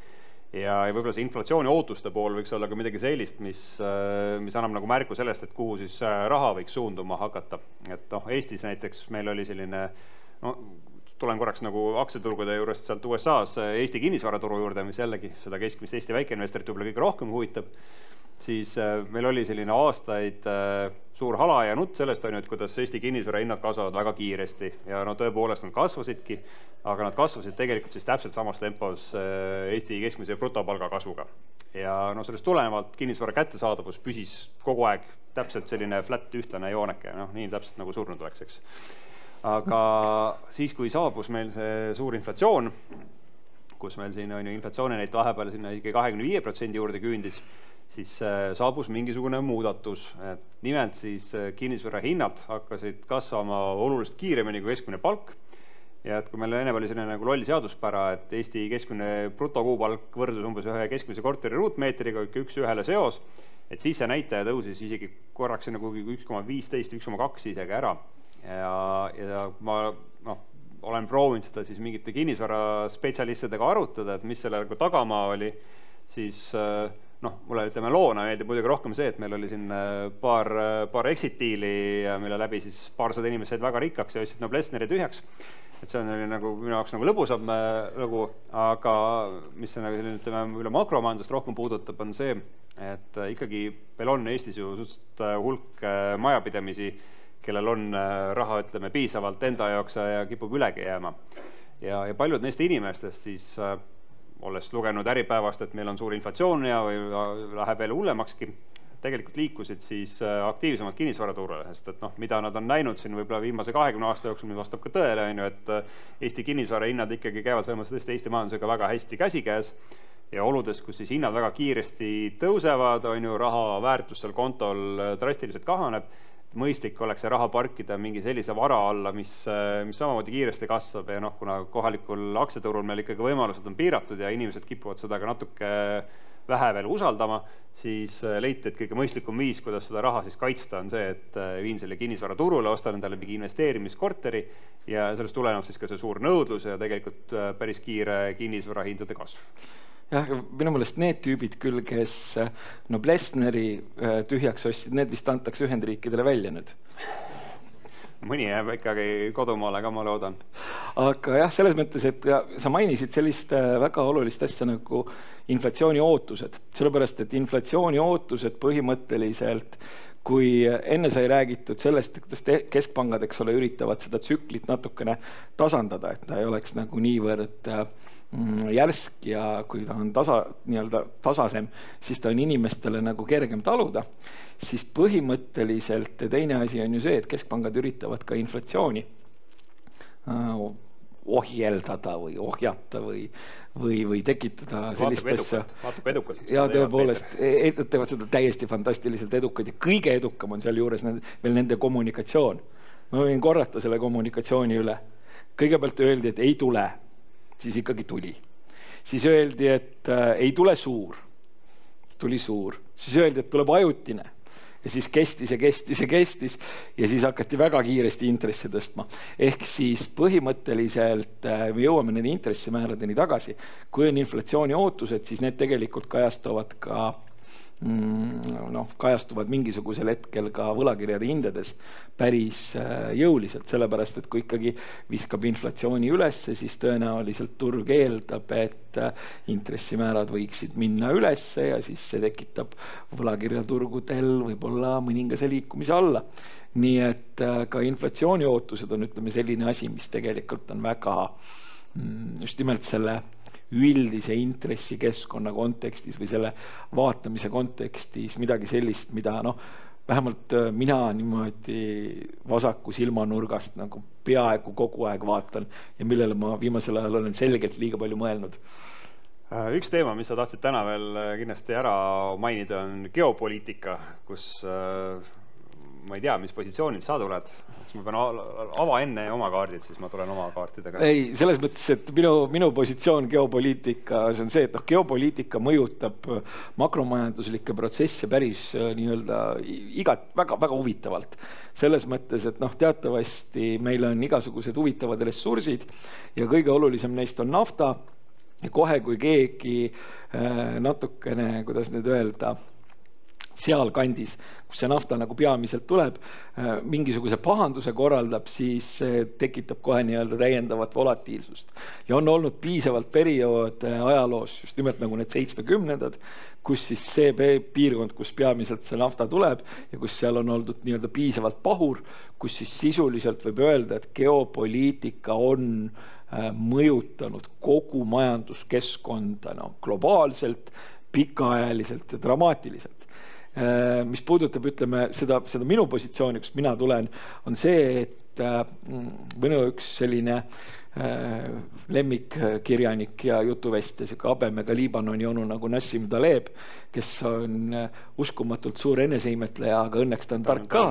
Ja võib-olla see inflatsiooni ootuste pool võiks olla ka midagi sellist, mis annab nagu märku sellest, et kuhu siis raha võiks suunduma hakata. Et Eestis näiteks meil oli selline, tulen korraks nagu aktsiaturgude juurest sealt USA-s Eesti kinnisvaraturu juurde, mis jällegi seda keskmist Eesti väikeinvestorit võib-olla kõige rohkem huvitab, siis meil oli selline aastaid suur hala ja nutt sellest on ju, et kuidas Eesti kinnisvara hinnad kasvavad väga kiiresti ja tõepoolest nad kasvasidki, aga nad kasvasid tegelikult siis täpselt samas tempos Eesti keskmise brutopalga kasvuga. Ja sellest tulenevalt kinnisvara kättesaadavus püsis kogu aeg täpselt selline flat ühtlane jooneke, nii täpselt nagu surnud oleks, eks. Aga siis, kui saabus meil see suur inflatsioon, kus meil siin on ju inflatsiooni neid vahepeal sinna ikka 25% juurde küündis, siis saabus mingisugune muudatus. Nimelt siis kinnisvara hinnad hakkasid kasvama oluliselt kiiremini kui keskmine palk. Ja kui meil enne oli selline nagu loll seaduspära, et Eesti keskmine brutokuupalk võrdus umbes ühe keskmise korteri ruutmeetriga, ikka 1:1 seos, et siis see näitaja tõusis isegi korraks nagu 1,15, 1,2 isegi ära. Ja ma olen proovinud seda siis mingite kinnisvara spetsialistidega arutada, et mis selle tagamaa oli, siis mulle ütleme loona meeldib muidugi rohkem see, et meil oli siin paar exit-diili, mille läbi siis paarsada inimesed väga rikkaks ja ostsid Noblessneri tühjaks. Et see on nagu minu jaoks nagu lõbusam lugu, aga mis see nagu ütleme üle makromajandust rohkem puudutab, on see, et ikkagi meil on Eestis ju suhteliselt hulk majapidamisi, kellel on raha, ütleme, piisavalt enda jaoks ja kipub ülegi jääma. Ja paljud neist inimestest siis olles lugenud Äripäevast, et meil on suur inflatsioon ja läheb veel hullemakski, tegelikult liikusid siis aktiivsemalt kinnisvaraturule, sest et mida nad on näinud siin võib-olla viimase 20 aasta jooksul, mis vastab ka tõele, on ju, et Eesti kinnisvara hinnad ikkagi käivad selles mõttes Eesti majandusega väga hästi käsikäes ja oludes, kus siis hinnad väga kiiresti tõusevad, on ju, raha väärtus seal kontol drastiliselt kahaneb, mõistlik oleks see raha parkida mingi sellise vara alla, mis samamoodi kiiresti kasvab ja kuna kohalikul aktsiaturul meil ikkagi võimalused on piiratud ja inimesed kipuvad seda ka natuke vähe veel usaldama, siis leiti, et kõige mõistlikum viis, kuidas seda raha siis kaitsta, on see, et viin selle kinnisvara turule, ostan endale mingi investeerimiskorteri ja sellest tuleneb siis ka see suur nõudlus ja tegelikult päris kiire kinnisvara hindade kasv. Jah, minu mõelest need tüübid küll, kes Noblessneri tühjaks ostsid, need vist antakse Ühendriikidele välja nüüd. Mõni jääb ikkagi kodumaale ka, ma loodan. Aga jah, selles mõttes, et sa mainisid sellist väga olulist asja nagu inflatsiooni ootused. Sellepärast, et inflatsiooni ootused põhimõtteliselt, kui enne sai räägitud sellest, et kuidas keskpangad, eks ole, üritavad seda tsüklit natukene tasandada, et ta ei oleks nagu niivõrd järsk ja kui ta on tasasem, siis ta on inimestele nagu kergem taluda, siis põhimõtteliselt teine asi on ju see, et keskpangad üritavad ka inflatsiooni ohjeldada või ohjata või tekitada sellistesse. Vaatab edukalt. Ja tõepoolest, teevad seda täiesti fantastiliselt edukad ja kõige edukam on seal juures veel nende kommunikatsioon. ma võin korrata selle kommunikatsiooni üle. Kõigepealt öeldi, et ei tule, siis ikkagi tuli. Siis öeldi, et ei tule suur, tuli suur. Siis öeldi, et tuleb ajutine. Ja siis kestis ja siis hakati väga kiiresti intressi tõstma. Ehk siis põhimõtteliselt me jõuame nende intressimääradeni tagasi. Kui on inflatsiooni ootused, siis need tegelikult kajastuvad mingisugusel hetkel ka võlakirjade hindades päris jõuliselt, sellepärast, et kui ikkagi viskab inflatsiooni üles, siis tõenäoliselt turg eeldab, et intressimäärad võiksid minna üles ja siis see tekitab võlakirjaturgudel võib-olla mõningase liikumise alla. Nii et ka inflatsiooni ootused on, ütleme, selline asi, mis tegelikult on väga just nimelt selle üldise intressikeskkonna kontekstis või selle vaatamise kontekstis midagi sellist, mida vähemalt mina niimoodi vasaku silmanurgast nagu peaaegu kogu aeg vaatan ja millele ma viimasel ajal olen selgelt liiga palju mõelnud. Üks teema, mis sa tahtsid täna veel kindlasti ära mainida, on geopoliitika, kus ma ei tea, mis positsioonid sa tuled. Ma pean ava enne oma kaardid, siis ma tulen oma kaartidega. Ei, selles mõttes, et minu positsioon geopoliitika, see on see, et geopoliitika mõjutab makromajanduslikke protsesse päris nii-öelda väga huvitavalt. Selles mõttes, et teatavasti meil on igasugused huvitavad ressursid ja kõige olulisem neist on nafta ja kohe, kui keegi natukene, kuidas nüüd öelda, seal kandis, kus see nafta nagu peamiselt tuleb, mingisuguse pahanduse korraldab, siis tekitab kohe nii-öelda täiendavat volatiilsust. Ja on olnud piisavalt periood ajaloos, just nimelt nagu need 70-ndad, kus siis see piirkond, kus peamiselt see nafta tuleb ja kus seal on olnud nii-öelda piisavalt pahur, kus siis sisuliselt võib öelda, et geopoliitika on mõjutanud kogu majanduskeskkonda globaalselt, pikaajaliselt ja dramaatiliselt. Mis puudutab, ütleme, seda minu positsiooni, kus mina tulen, on see, et minu üks selline lemmikkirjanik ja jutuvestja, habemega Liibanoni onu nagu Nassim Taleb, kes on uskumatult suur eneseimetleja, aga õnneks ta on tark ka.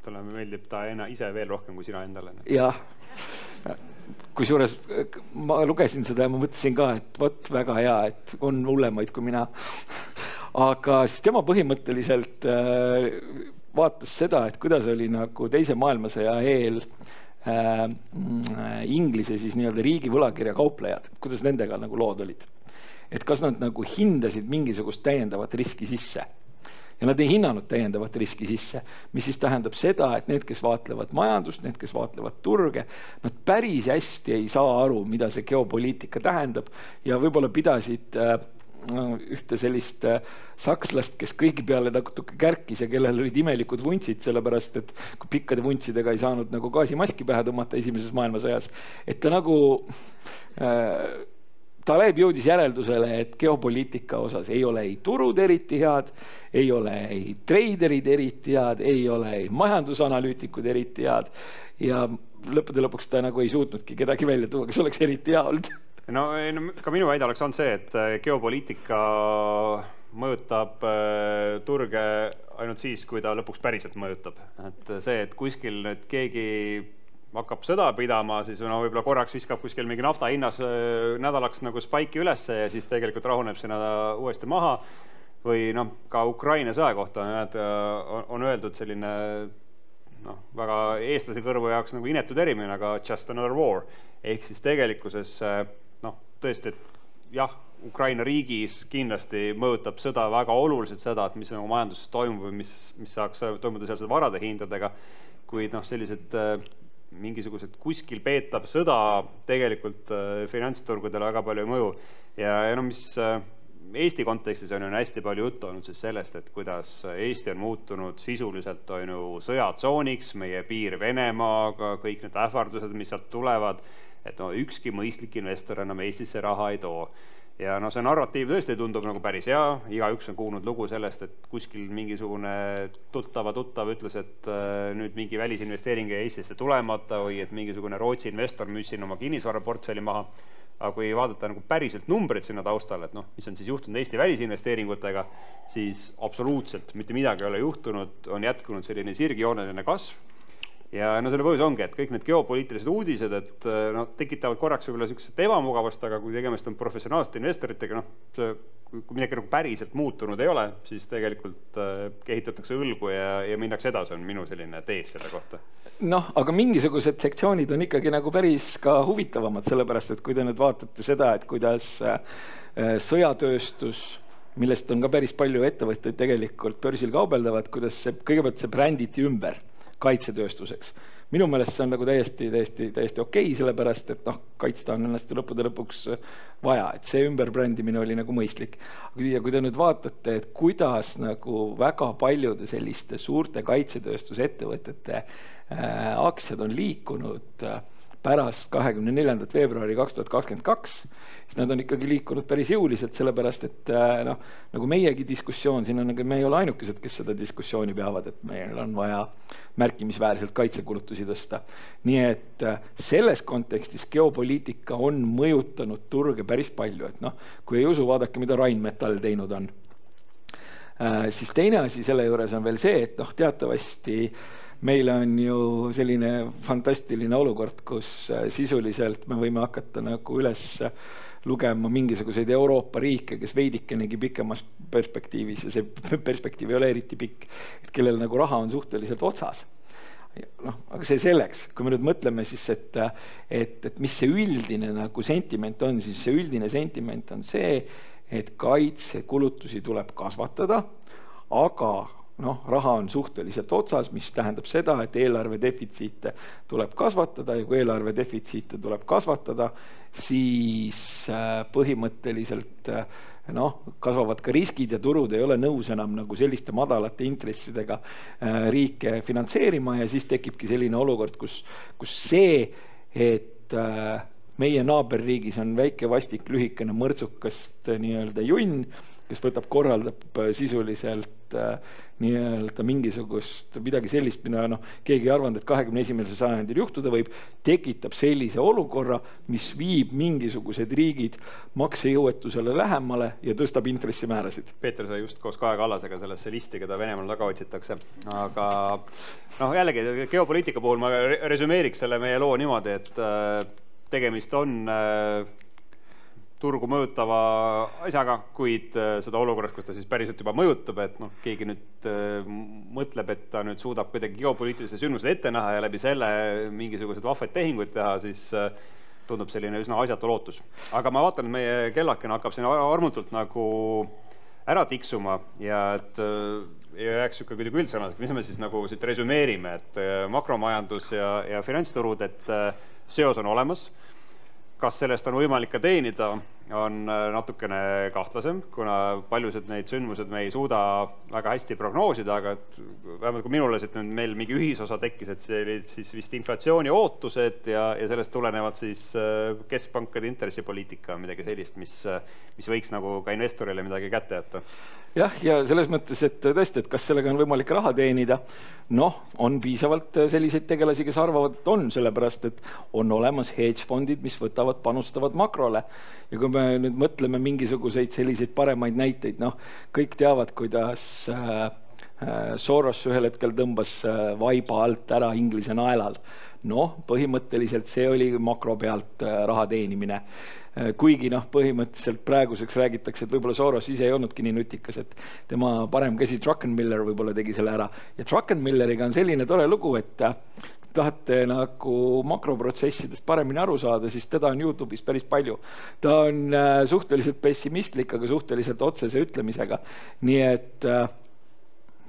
Talle meeldib ta ise veel rohkem kui sina endale. Jah, kusjuures ma lugesin seda ja ma mõtlesin ka, et võt väga hea, et on hullemaid kui mina. Aga siis tema põhimõtteliselt vaatas seda, et kuidas oli nagu teise maailmasõja eel Inglise siis nii-öelda riigi võlakirja kauplejad, kuidas nendega nagu lood olid. Et kas nad nagu hindasid mingisugust täiendavat riski sisse. Ja nad ei hinnanud täiendavat riski sisse, mis siis tähendab seda, et need, kes vaatlevad majandust, need, kes vaatlevad turge, nad päris hästi ei saa aru, mida see geopoliitika tähendab ja võib-olla pidasid ühte sellist sakslast, kes kõigi peale natuke kärkis ja kellel olid imelikud vuntsid, sellepärast, et kui pikkade vuntsidega ei saanud nagu gaasimaski pähe tõmmata esimeses maailmasõjas, et ta nagu Taleb jõudis järeldusele, et geopoliitika osas ei ole ei turud eriti head, ei ole ei treiderid eriti head, ei ole ei majandusanalüütikud eriti head ja lõppude lõpuks ta nagu ei suutnudki kedagi välja tuua, kes oleks eriti hea olnud. No ka minu väide oleks on see, et geopoliitika mõjutab turge ainult siis, kui ta lõpuks päriselt mõjutab. Et see, et kuskil nüüd keegi hakkab sõda pidama, siis võib-olla korraks viskab kuskil mingi nafta hinnas nädalaks nagu spaiki ülesse ja siis tegelikult rahuneb sinna uuesti maha. Või ka Ukraina sõja kohta on öeldud selline väga eestlase kõrvu jaoks nagu inetu termin, aga just another war. Ehk siis tegelikkuses tõesti, et jah, Ukraina riigis kindlasti mõjutab sõda väga oluliselt seda, et mis majanduses toimub või mis saaks toimuda sealsed varade hindadega, kuid sellised mingisugused kuskil peetav sõda tegelikult finantsturgudele väga palju ei mõju. Ja mis Eesti kontekstis on hästi palju juttu olnud sellest, et kuidas Eesti on muutunud sisuliselt sõjatsooniks, meie piir Venemaaga, kõik need ähvardused, mis sealt tulevad, et ükski mõistlik investor enam Eestisse raha ei too. Ja see narratiiv tõesti tundub nagu päris hea, igaüks on kuulnud lugu sellest, et kuskil mingisugune tuttav ütles, et nüüd mingi välisinvesteering Eestisse tulemata või et mingisugune Rootsi investor müüs siin oma kinnisvaraportfelli maha. Aga kui vaadata nagu päriselt numbrid sinna taustal, et mis on siis juhtunud Eesti välisinvesteeringutega, siis absoluutselt mitte midagi ei ole juhtunud, on jätkunud selline sirgjooneline kasv. ja no selle põhjus ongi, et kõik need geopoliitilised uudised, et no, tekitavad korraks võib-olla niisugust ebamugavust, aga kui tegemist on professionaalsete investoritega, noh, kui midagi nagu päriselt muutunud ei ole, siis tegelikult kehitatakse õlgu ja minnakse edasi, on minu selline tees selle kohta. Noh, aga mingisugused sektsioonid on ikkagi nagu päris ka huvitavamad, sellepärast, et kui te nüüd vaatate seda, et kuidas sõjatööstus, millest on ka päris palju ettevõtteid tegelikult börsil kaubeldavad, kuidas kõigepealt see bränditi ümber kaitsetööstuseks. Minu meelest see on nagu täiesti okei, sellepärast, et noh, kaitsta on ennast lõppude lõpuks vaja, et see ümberbrändimine oli nagu mõistlik. Ja kui te nüüd vaatate, et kuidas nagu väga paljude selliste suurte kaitsetööstuse ettevõtete aktsiad on liikunud pärast 24. veebruari 2022, siis nad on ikkagi liikunud päris jõuliselt, sellepärast, et noh, nagu meiegi diskussioon, siin on, me ei ole ainukesed, kes seda diskussiooni peavad, et meil on vaja märkimisväärselt kaitsekulutusi tõsta. Nii et selles kontekstis geopoliitika on mõjutanud turge päris palju, et noh, kui ei usu, vaadake, mida Rheinmetall teinud on. Siis teine asi selle juures on veel see, et noh, teatavasti meil on ju selline fantastiline olukord, kus sisuliselt me võime hakata nagu üles lugema mingisuguseid Euroopa riike, kes veidikenegi pikemas perspektiivis, ja see perspektiiv ei ole eriti pikk, et kellel nagu raha on suhteliselt otsas. Noh, aga see selleks, kui me nüüd mõtleme siis, et mis see üldine nagu sentiment on, siis see üldine sentiment on see, et kaitsekulutusi tuleb kasvatada, aga noh, raha on suhteliselt otsas, mis tähendab seda, et eelarve defitsiite tuleb kasvatada ja kui eelarve defitsiite tuleb kasvatada, siis põhimõtteliselt noh, kasvavad ka riskid ja turud ei ole nõus enam nagu selliste madalate intressidega riike finantseerima ja siis tekibki selline olukord, kus see, et meie naaberriigis on väike vastik lühikene mõrtsukast nii-öelda junn, kes korraldab sisuliselt nii-öelda mingisugust midagi sellist, mida noh, keegi ei arvanud, et 21. sajandil juhtuda võib, tekitab sellise olukorra, mis viib mingisugused riigid maksejõuetusele lähemale ja tõstab intressimäärasid. Peeter sai just koos Kaja Kallasega sellesse listi, keda Venemaal taga otsitakse. Aga noh, jällegi geopoliitika puhul ma resümeeriks selle meie loo niimoodi, et tegemist on turgu mõjutava asjaga, kuid seda olukorras, kus ta siis päriselt juba mõjutab, et noh, keegi nüüd mõtleb, et ta nüüd suudab kuidagi geopoliitilise sündmused ette näha ja läbi selle mingisugused vahvaid tehinguid teha, siis tundub selline üsna asjatu lootus. Aga ma vaatan, et meie kellakene hakkab siin armutult nagu ära tiksuma ja et jääks kuidagi üldsõnaseks, mis me siis nagu siit resümeerime, et makromajandus ja finantsturud, et seos on olemas. Kas sellest on võimalik ka teenida, on natukene kahtlasem, kuna paljused neid sündmused me ei suuda väga hästi prognoosida, aga vähemalt kui minule siit meil mingi ühisosa tekkis, et see olid siis vist inflatsiooni ootused ja sellest tulenevad siis keskpankade intressipoliitika, midagi sellist, mis võiks nagu ka investorile midagi kätte jätta. Jah, ja selles mõttes, et tõesti, et kas sellega on võimalik raha teenida, noh, on piisavalt selliseid tegelasi, kes arvavad, et on, sellepärast, et on olemas hedgefondid, mis panustavad makrole. Ja kui me nüüd mõtleme mingisuguseid selliseid paremaid näiteid, noh, kõik teavad, kuidas Soros ühel hetkel tõmbas vaiba alt ära Inglise naelal. Noh, põhimõtteliselt see oli makro pealt raha teenimine. Kuigi noh, põhimõtteliselt praeguseks räägitakse, et võib-olla Soros ise ei olnudki nii nutikas, et tema parem käsi Druckenmiller võib-olla tegi selle ära. Ja Druckenmilleriga on selline tore lugu, et tahate nagu makroprotsessidest paremini aru saada, siis teda on YouTube'is päris palju. Ta on suhteliselt pessimistlik, aga suhteliselt otsese ütlemisega. Nii et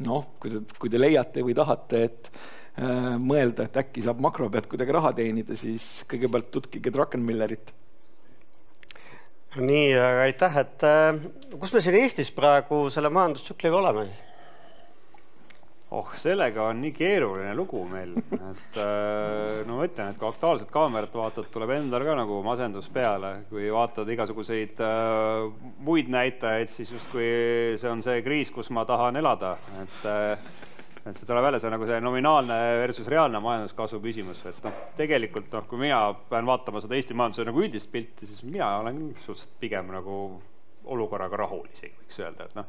noh, kui te leiate või tahate, et mõelda, et äkki saab makro pealt kuidagi raha teenida, siis kõigepealt tutkige Druckenmillerit. Nii, aitäh, et kus me siin Eestis praegu selle majandustsükliga oleme? Sellega on nii keeruline lugu meil, et no ma ütlen, et kui aktuaalset kaamerat vaatad, tuleb endal ka nagu masendus peale. Kui vaatad igasuguseid muid näitajaid, siis just kui see on see kriis, kus ma tahan elada, et see tuleb jälle see nagu see nominaalne versus reaalne majanduskasvu küsimus. Et noh, tegelikult noh, kui mina pean vaatama seda Eesti majanduse nagu üldist pilti, siis mina olen suhteliselt pigem nagu olukorraga rahul isegi, võiks öelda, et noh,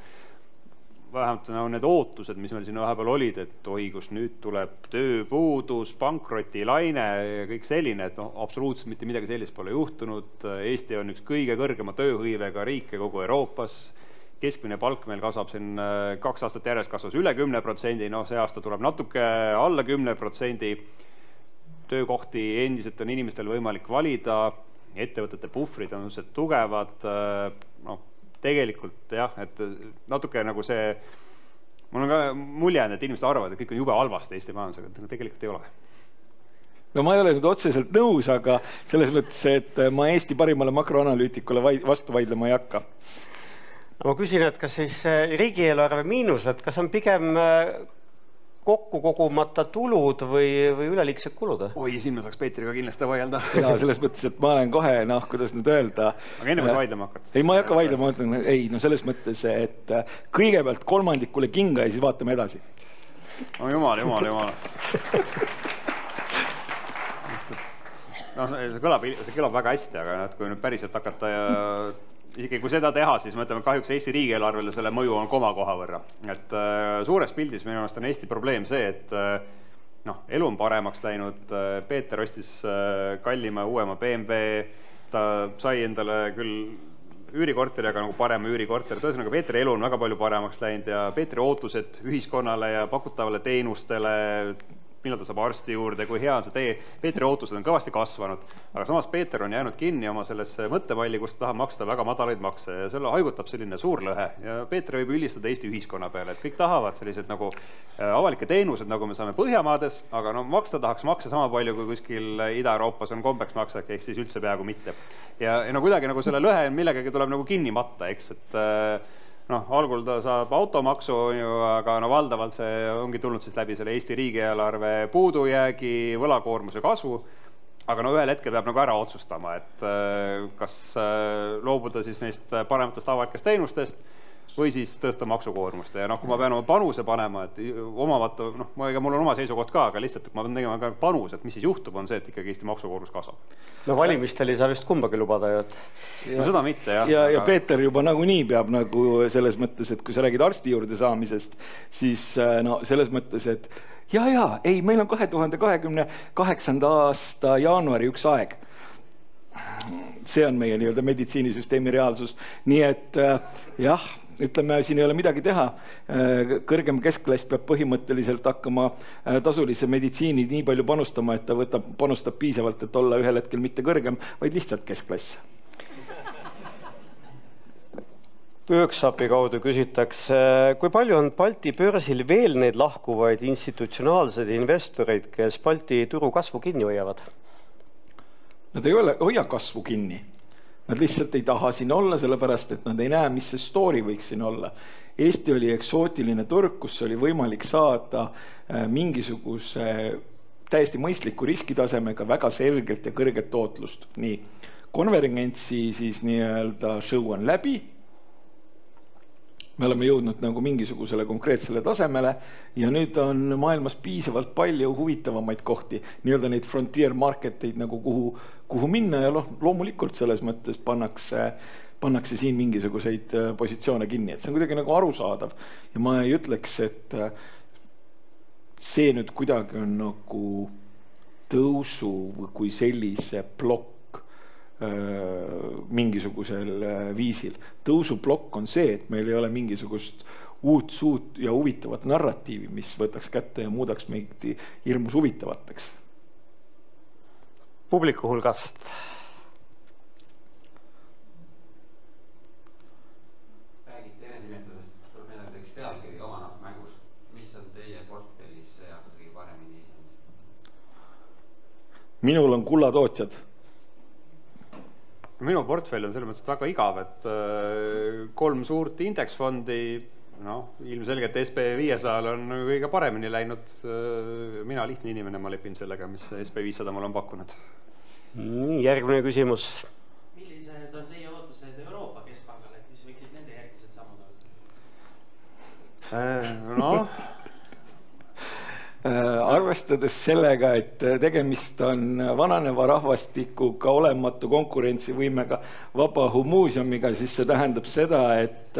vähemalt need ootused, mis meil siin vahepeal olid, et oi, kus nüüd tuleb tööpuudus, pankrotilaine ja kõik selline, et absoluutselt mitte midagi sellist pole juhtunud. Eesti on üks kõige kõrgema tööhõivega riike kogu Euroopas. Keskmine palk meil kasvab siin 2 aastat järjest kasvas üle 10%, see aasta tuleb natuke alla 10%. Töökohti endiselt on inimestel võimalik valida, ettevõtete puhvrid on tugevad, tegelikult jah, et natuke nagu see, mul on ka mulje, et inimesed arvavad, et kõik on jube halvasti Eesti majandusega, et tegelikult ei ole. No ma ei ole nüüd otseselt nõus, aga selles mõttes, et ma Eesti parimale makroanalüütikule vastu vaidlema ei hakka. Ma küsin, et kas siis riigieelarve miinused, kas on pigem kokku kogumata tulud või üleliigsed kulud? Oi, siin me saaks Peetriga kindlasti vaielda. Ja selles mõttes, et ma olen kohe, kuidas nüüd öelda. Aga enne võid vaidlema hakata. Ei, ma ei hakka vaidlema, ma ütlen, ei, selles mõttes, et kõigepealt kolmandikule kinga ja siis vaatame edasi. Jumal. See kõlab väga hästi, aga kui nüüd päriselt hakata ja isegi kui seda teha, siis mõtleme kahjuks Eesti riigieelarvele selle mõju on komakoha võrra. Et suures pildis minu arust on Eesti probleem see, et elu on paremaks läinud, Peeter ostis kallima uuema BMW, ta sai endale küll üürikorteri, aga nagu parema üürikorteri. Tõesõnaga Peetri elu on väga palju paremaks läinud ja Peetri ootused ühiskonnale ja pakutavale teenustele, millal ta saab arsti juurde, kui hea on see tee. Peetri ootused on kõvasti kasvanud, aga samas Peeter on jäänud kinni oma sellesse mõttevalli, kus ta tahab maksta väga madalaid makse ja selle haigutab selline suur lõhe. Ja Peeter võib üldistada Eesti ühiskonna peale, et kõik tahavad sellised nagu avalikke teenused, nagu me saame Põhjamaades, aga maksta tahaks makse sama palju, kui kuskil Ida-Euroopas on kombeks maksa, ehk siis üldse peaaegu mitte. Ja kuidagi nagu selle lõhe millegagi tuleb nagu kinni matta, eks, et algul ta saab automaksu, aga valdavalt see ongi tulnud siis läbi selle Eesti riigieelarve puudujäägi, võlakoormuse kasvu, aga ühel hetkel peab nagu ära otsustama, et kas loobuda siis neist parematest avalikest teenustest või siis tõsta maksukoormust. Ja kui ma pean oma panuse panema, et mul on oma seisukoht ka, aga lihtsalt ma pean tegema ka panus, et mis siis juhtub, on see, et ikkagi Eesti maksukoormus kasvab. Valimistel ei saa vist kumbagi lubada ju. Seda mitte, jah. Ja Peeter juba nagunii peab nagu selles mõttes, et kui sa räägid arsti juurde saamisest, siis selles mõttes, et ei, meil on 2028. aasta jaanuari üks aeg. See on meie nii-öelda meditsiinisüsteemi reaalsus. Nii et jah, ütleme, siin ei ole midagi teha. Kõrgem keskklass peab põhimõtteliselt hakkama tasulise meditsiini nii palju panustama, et ta panustab piisavalt, et olla ühel hetkel mitte kõrgem, vaid lihtsalt keskklass. Workshopi kaudu küsitakse, kui palju on Balti börsil veel neid lahkuvaid institutsionaalseid investoreid, kes Balti turu kasvu kinni hoiavad? Nad ei hoia kasvu kinni. Nad lihtsalt ei taha siin olla, sellepärast, et nad ei näe, mis see story võiks siin olla. Eesti oli eksootiline turg, kus oli võimalik saada mingisuguse täiesti mõistliku riskitasemega väga selgelt ja kõrget tootlust. Nii, konvergentsi siis nii-öelda show on läbi. Me oleme jõudnud nagu mingisugusele konkreetsele tasemele ja nüüd on maailmas piisavalt palju huvitavamaid kohti, nii-öelda neid frontier marketeid nagu kuhu minna ja loomulikult selles mõttes pannakse siin mingisuguseid positsioone kinni, et see on kuidagi nagu arusaadav ja ma ei ütleks, et see nüüd kuidagi on nagu tõusu kui sellise plokk mingisugusel viisil. Tõusuplokk on see, et meil ei ole mingisugust suut ja huvitavat narratiivi, mis võtaks kätte ja muudaks meid hirmus huvitavateks. Publiku hulgast. Räägite enesemeetlusest, tuleb midagi üks pealkiri oma mängus. Mis on teie portfellis see aasta kõige paremini esinenud? Minul on kullatootjad. Minu portfell on selles mõttes väga igav, et 3 suurt indeksfondi, ilmselgelt SP500 on kõige paremini läinud. Mina lihtne inimene, ma lepin sellega, mis SP500 mul on pakkunud. Järgmine küsimus. Millised on teie ootused Euroopa Keskpangale, mis võiksid nende järgmised sammud olla? arvestades sellega, et tegemist on vananeva rahvastikuga, olematu konkurentsivõimega vabaõhumuuseumiga, siis see tähendab seda, et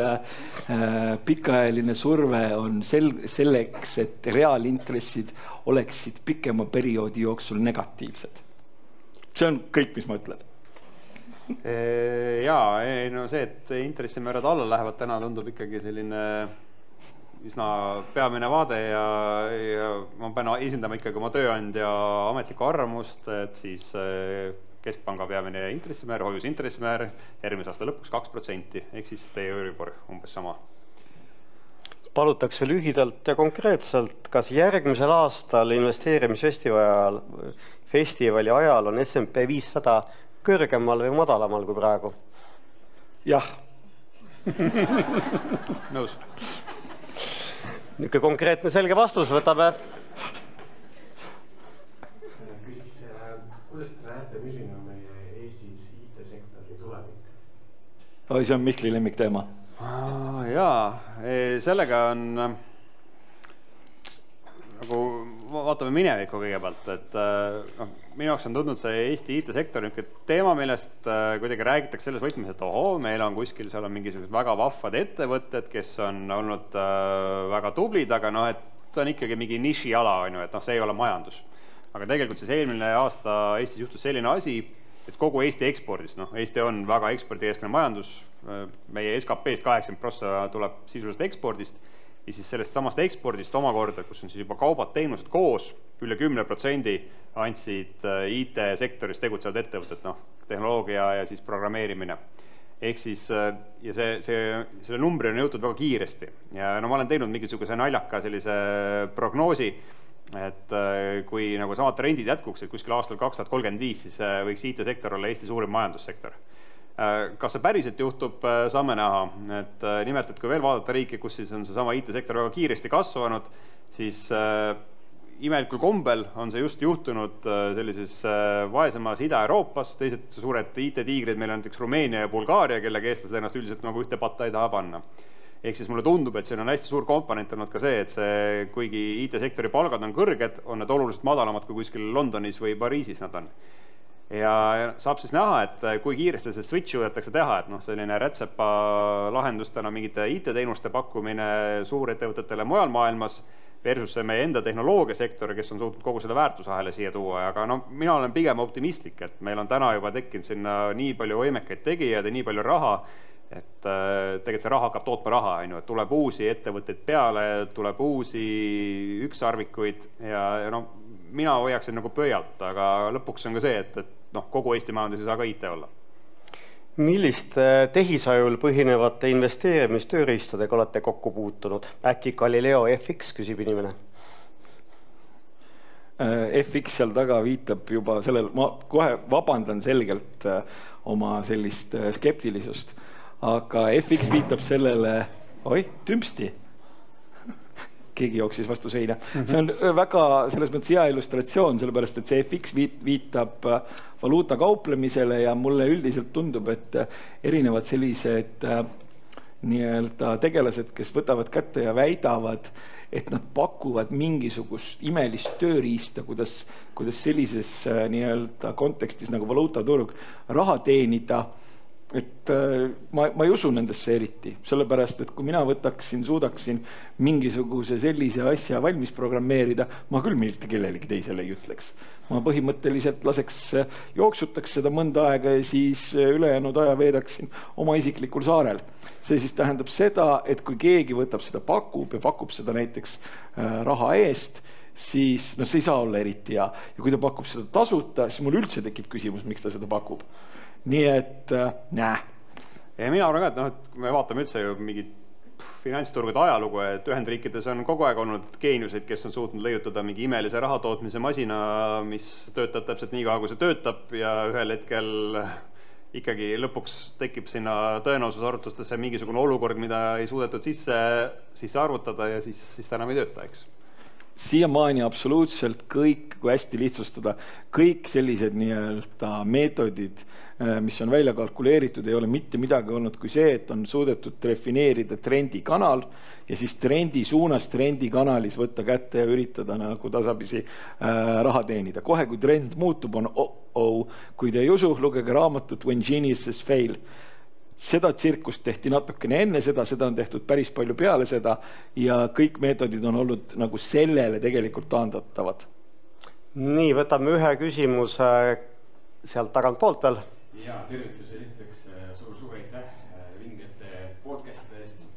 pikaajaline surve on selleks, et reaalintressid oleksid pikema perioodi jooksul negatiivsed. See on kõik, mis ma ütlen. Jaa, no see, et intressimäärad alla lähevad täna tundub ikkagi selline üsna peamine vaade ja ma pean esindama ikkagi oma tööandja ametlikku arvamust, et siis Keskpanga peamine intressimäär, hoius intressimäär järgmise aasta lõpuks 2%, ehk siis teie Euribor umbes sama. Palutakse lühidalt ja konkreetselt, kas järgmisel aastal investeerimisfestivali ajal on S&P 500 kõrgemal või madalamal kui praegu? Jah. Nõus. Niisugune konkreetne selge vastus võtame. Küsiks, kuidas te näete, milline on meie Eestis IT-sektori tulevik? See on Mihkli lemmikteema. Jaa, sellega on nagu vaatame minevikku kõigepealt, et minu jaoks on tundnud see Eesti IT-sektor teema, millest kuidagi räägitakse selles võtmes, et meil on kuskil, seal on mingisugused väga vahvad ettevõtted, kes on olnud väga tublid, aga et see on ikkagi mingi nišiala, et see ei ole majandus. Aga tegelikult siis eelmine aasta Eestis juhtus selline asi, et kogu Eesti ekspordis, Eesti on väga ekspordikeskne majandus, meie SKP-st 80% tuleb sisuliselt ekspordist, ja siis sellest samast ekspordist omakorda, kus on siis juba kaubad, teenused koos, üle 10% andsid IT-sektoris tegutsevad ettevõtted, tehnoloogia ja siis programmeerimine. Ehk siis, ja selle numbri on jõutud väga kiiresti. Ja ma olen teinud mingisuguse naljaka sellise prognoosi, et kui nagu samad trendid jätkuks, et kuskil aastal 2035, siis võiks IT-sektor olla Eesti suurim majandussektor. Kas see päriselt juhtub, saame näha. Et nimelt, et kui veel vaadata riiki, kus siis on see sama IT-sektor väga kiiresti kasvanud, siis imelikul kombel on see just juhtunud sellises vaesemas Ida-Euroopas, teised suured IT-tiigrid, meil on näiteks Rumeenia ja Bulgaaria, kellega eestlased ennast üldiselt nagu ühte patta ei taha panna. Ehk siis mulle tundub, et siin on hästi suur komponent olnud ka see, et kuigi IT-sektori palgad on kõrged, on need oluliselt madalamad kui kuskil Londonis või Pariisis nad on. Ja saab siis näha, et kui kiiresti see switch võetakse teha, et selline rätsepa lahendustena mingite IT-teenuste pakkumine suurettevõtetele mujal maailmas versus see meie enda tehnoloogiasektor, kes on suutnud kogu selle väärtusahele siia tuua, aga mina olen pigem optimistlik, et meil on täna juba tekkinud sinna nii palju võimekaid tegijaid ja nii palju raha, et tegelikult see raha hakkab tootma raha, et tuleb uusi ettevõtteid peale, tuleb uusi ükssarvikuid ja mina hoiaksin nagu pöialt, aga lõpuks on ka see, et kogu Eesti majandus ei saa ka IT olla. Milliste tehisajul põhinevate investeerimistööriistadega olete kokku puutunud? Äkki Galileo FX, küsib inimene. FX seal taga viitab juba sellel, ma kohe vabandan selgelt oma sellist skeptilisust, aga FX viitab sellele, tümpsti, keegi jooksis vastu seina. See on väga selles mõttes hea illustratsioon, sellepärast et see FX viitab valuuta kauplemisele ja mulle üldiselt tundub, et erinevad sellised nii-öelda tegelased, kes võtavad kätte ja väidavad, et nad pakuvad mingisugust imelist tööriista, kuidas sellises nii-öelda kontekstis nagu valuutaturg raha teenida, et ma ei usu nendesse eriti, sellepärast, et kui mina suudaksin mingisuguse sellise asja valmis programmeerida, ma küll mitte kellelegi teisele ei ütleks. Ma põhimõtteliselt jooksutaks seda mõnda aega ja siis ülejäänud aja veedaksin oma isiklikul saarel. See siis tähendab seda, et kui keegi võtab seda pakub ja pakub seda näiteks raha eest, siis see ei saa olla eriti hea. Ja kui ta pakub seda tasuta, siis mul üldse tekib küsimus, miks ta seda pakub. Nii et näe. Ja mina arvan ka, et me vaatame üldse ju mingit finantsturgude ajalugu, et Ühendriikides on kogu aeg olnud geeniuseid, kes on suutnud leiutada mingi imelise rahatootmise masina, mis töötab täpselt nii kaua, kui see töötab ja ühel hetkel ikkagi lõpuks tekib sinna tõenäosusarvutustesse mingisugune olukord, mida ei suudetud sisse arvutada ja siis ta enam ei tööta, eks. siiamaani absoluutselt kõik, kui hästi lihtsustada, kõik sellised nii-öelda meetodid, mis on välja kalkuleeritud, ei ole mitte midagi olnud kui see, et on suudetud defineerida trendikanal ja siis trendi suunas trendikanalis võtta kätte ja üritada nagu tasapisi raha teenida. Kohe, kui trend muutub, on kui te ei usu, lugege raamatut When Geniuses Fail. Seda tsirkust tehti natukene enne seda on tehtud päris palju peale seda ja kõik meetodid on olnud nagu sellele tegelikult taandatavad. Nii, võtame ühe küsimuse sealt tagantpoolt veel. Ja, tervitus esiteks suur aitäh vingete podcastide eest.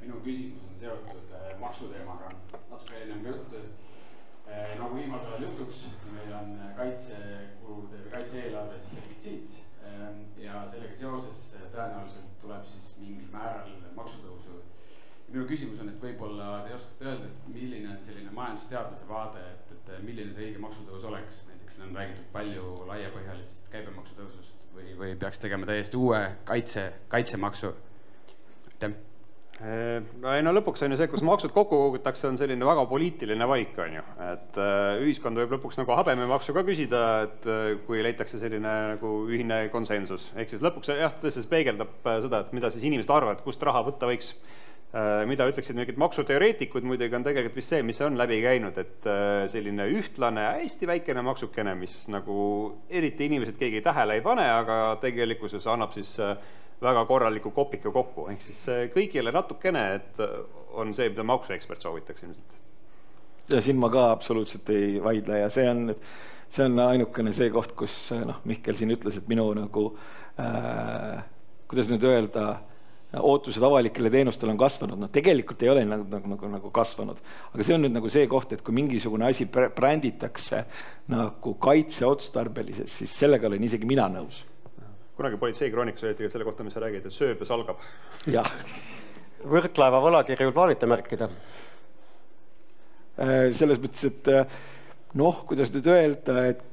Minu küsimus on seotud maksuteemaga. Natuke ennem ka juttu, nagu viimasel jutuks, meil on kaitsekulude või kaitse-eelarves defitsiit ja sellega seoses tõenäoliselt tuleb siis mingil määral maksutõusu. Minu küsimus on, et võib-olla te oskate öelda, et milline on selline majandusteadlase vaade, et milline see õige maksutõus oleks. Näiteks on räägitud palju laiapõhjalisest käibemaksutõusust või peaks tegema täiesti uue kaitsemaksu. No lõpuks on ju see, kus maksud kokku kogutakse, on selline väga poliitiline valik, on ju. Et ühiskond võib lõpuks nagu habememaksu ka küsida, et kui leitakse selline nagu ühine konsensus. Ehk siis lõpuks jah, tõesti peegeldab seda, et mida siis inimesed arvavad, kust raha võtta võiks. Mida ütleksid mingid maksuteoreetikud, muidugi on tegelikult vist see, mis on läbi käinud, et selline ühtlane, hästi väikene maksukene, mis nagu eriti inimesed keegi tähele ei pane, aga tegelikkuses annab siis väga korraliku kopika kokku. Ehk siis kõigile natukene, et on see, mida maksuekspert soovitaks ilmselt. Ja siin ma ka absoluutselt ei vaidle ja see on ainukene see koht, kus Mihkel siin ütles, et minu nagu, kuidas nüüd öelda, ootused avalikele teenustele on kasvanud. Tegelikult ei ole nagu kasvanud. Aga see on nüüd nagu see koht, et kui mingisugune asi bränditakse nagu kaitseotstarbelises, siis sellega olen isegi mina nõus. Kunagi politseikroonikas öeldi selle kohta, mis sa räägid, et sööb ja salgab. Jah. Võrklaeva võlakirjul plaanite märkida? Selles mõttes, et kuidas nüüd öelda, et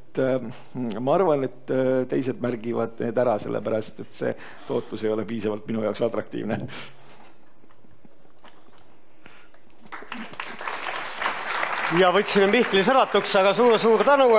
ma arvan, et teised märgivad need ära sellepärast, et see tootlus ei ole piisavalt minu jaoks atraktiivne. Ja võtsime Mihkli sõnatuks, aga suur tänu.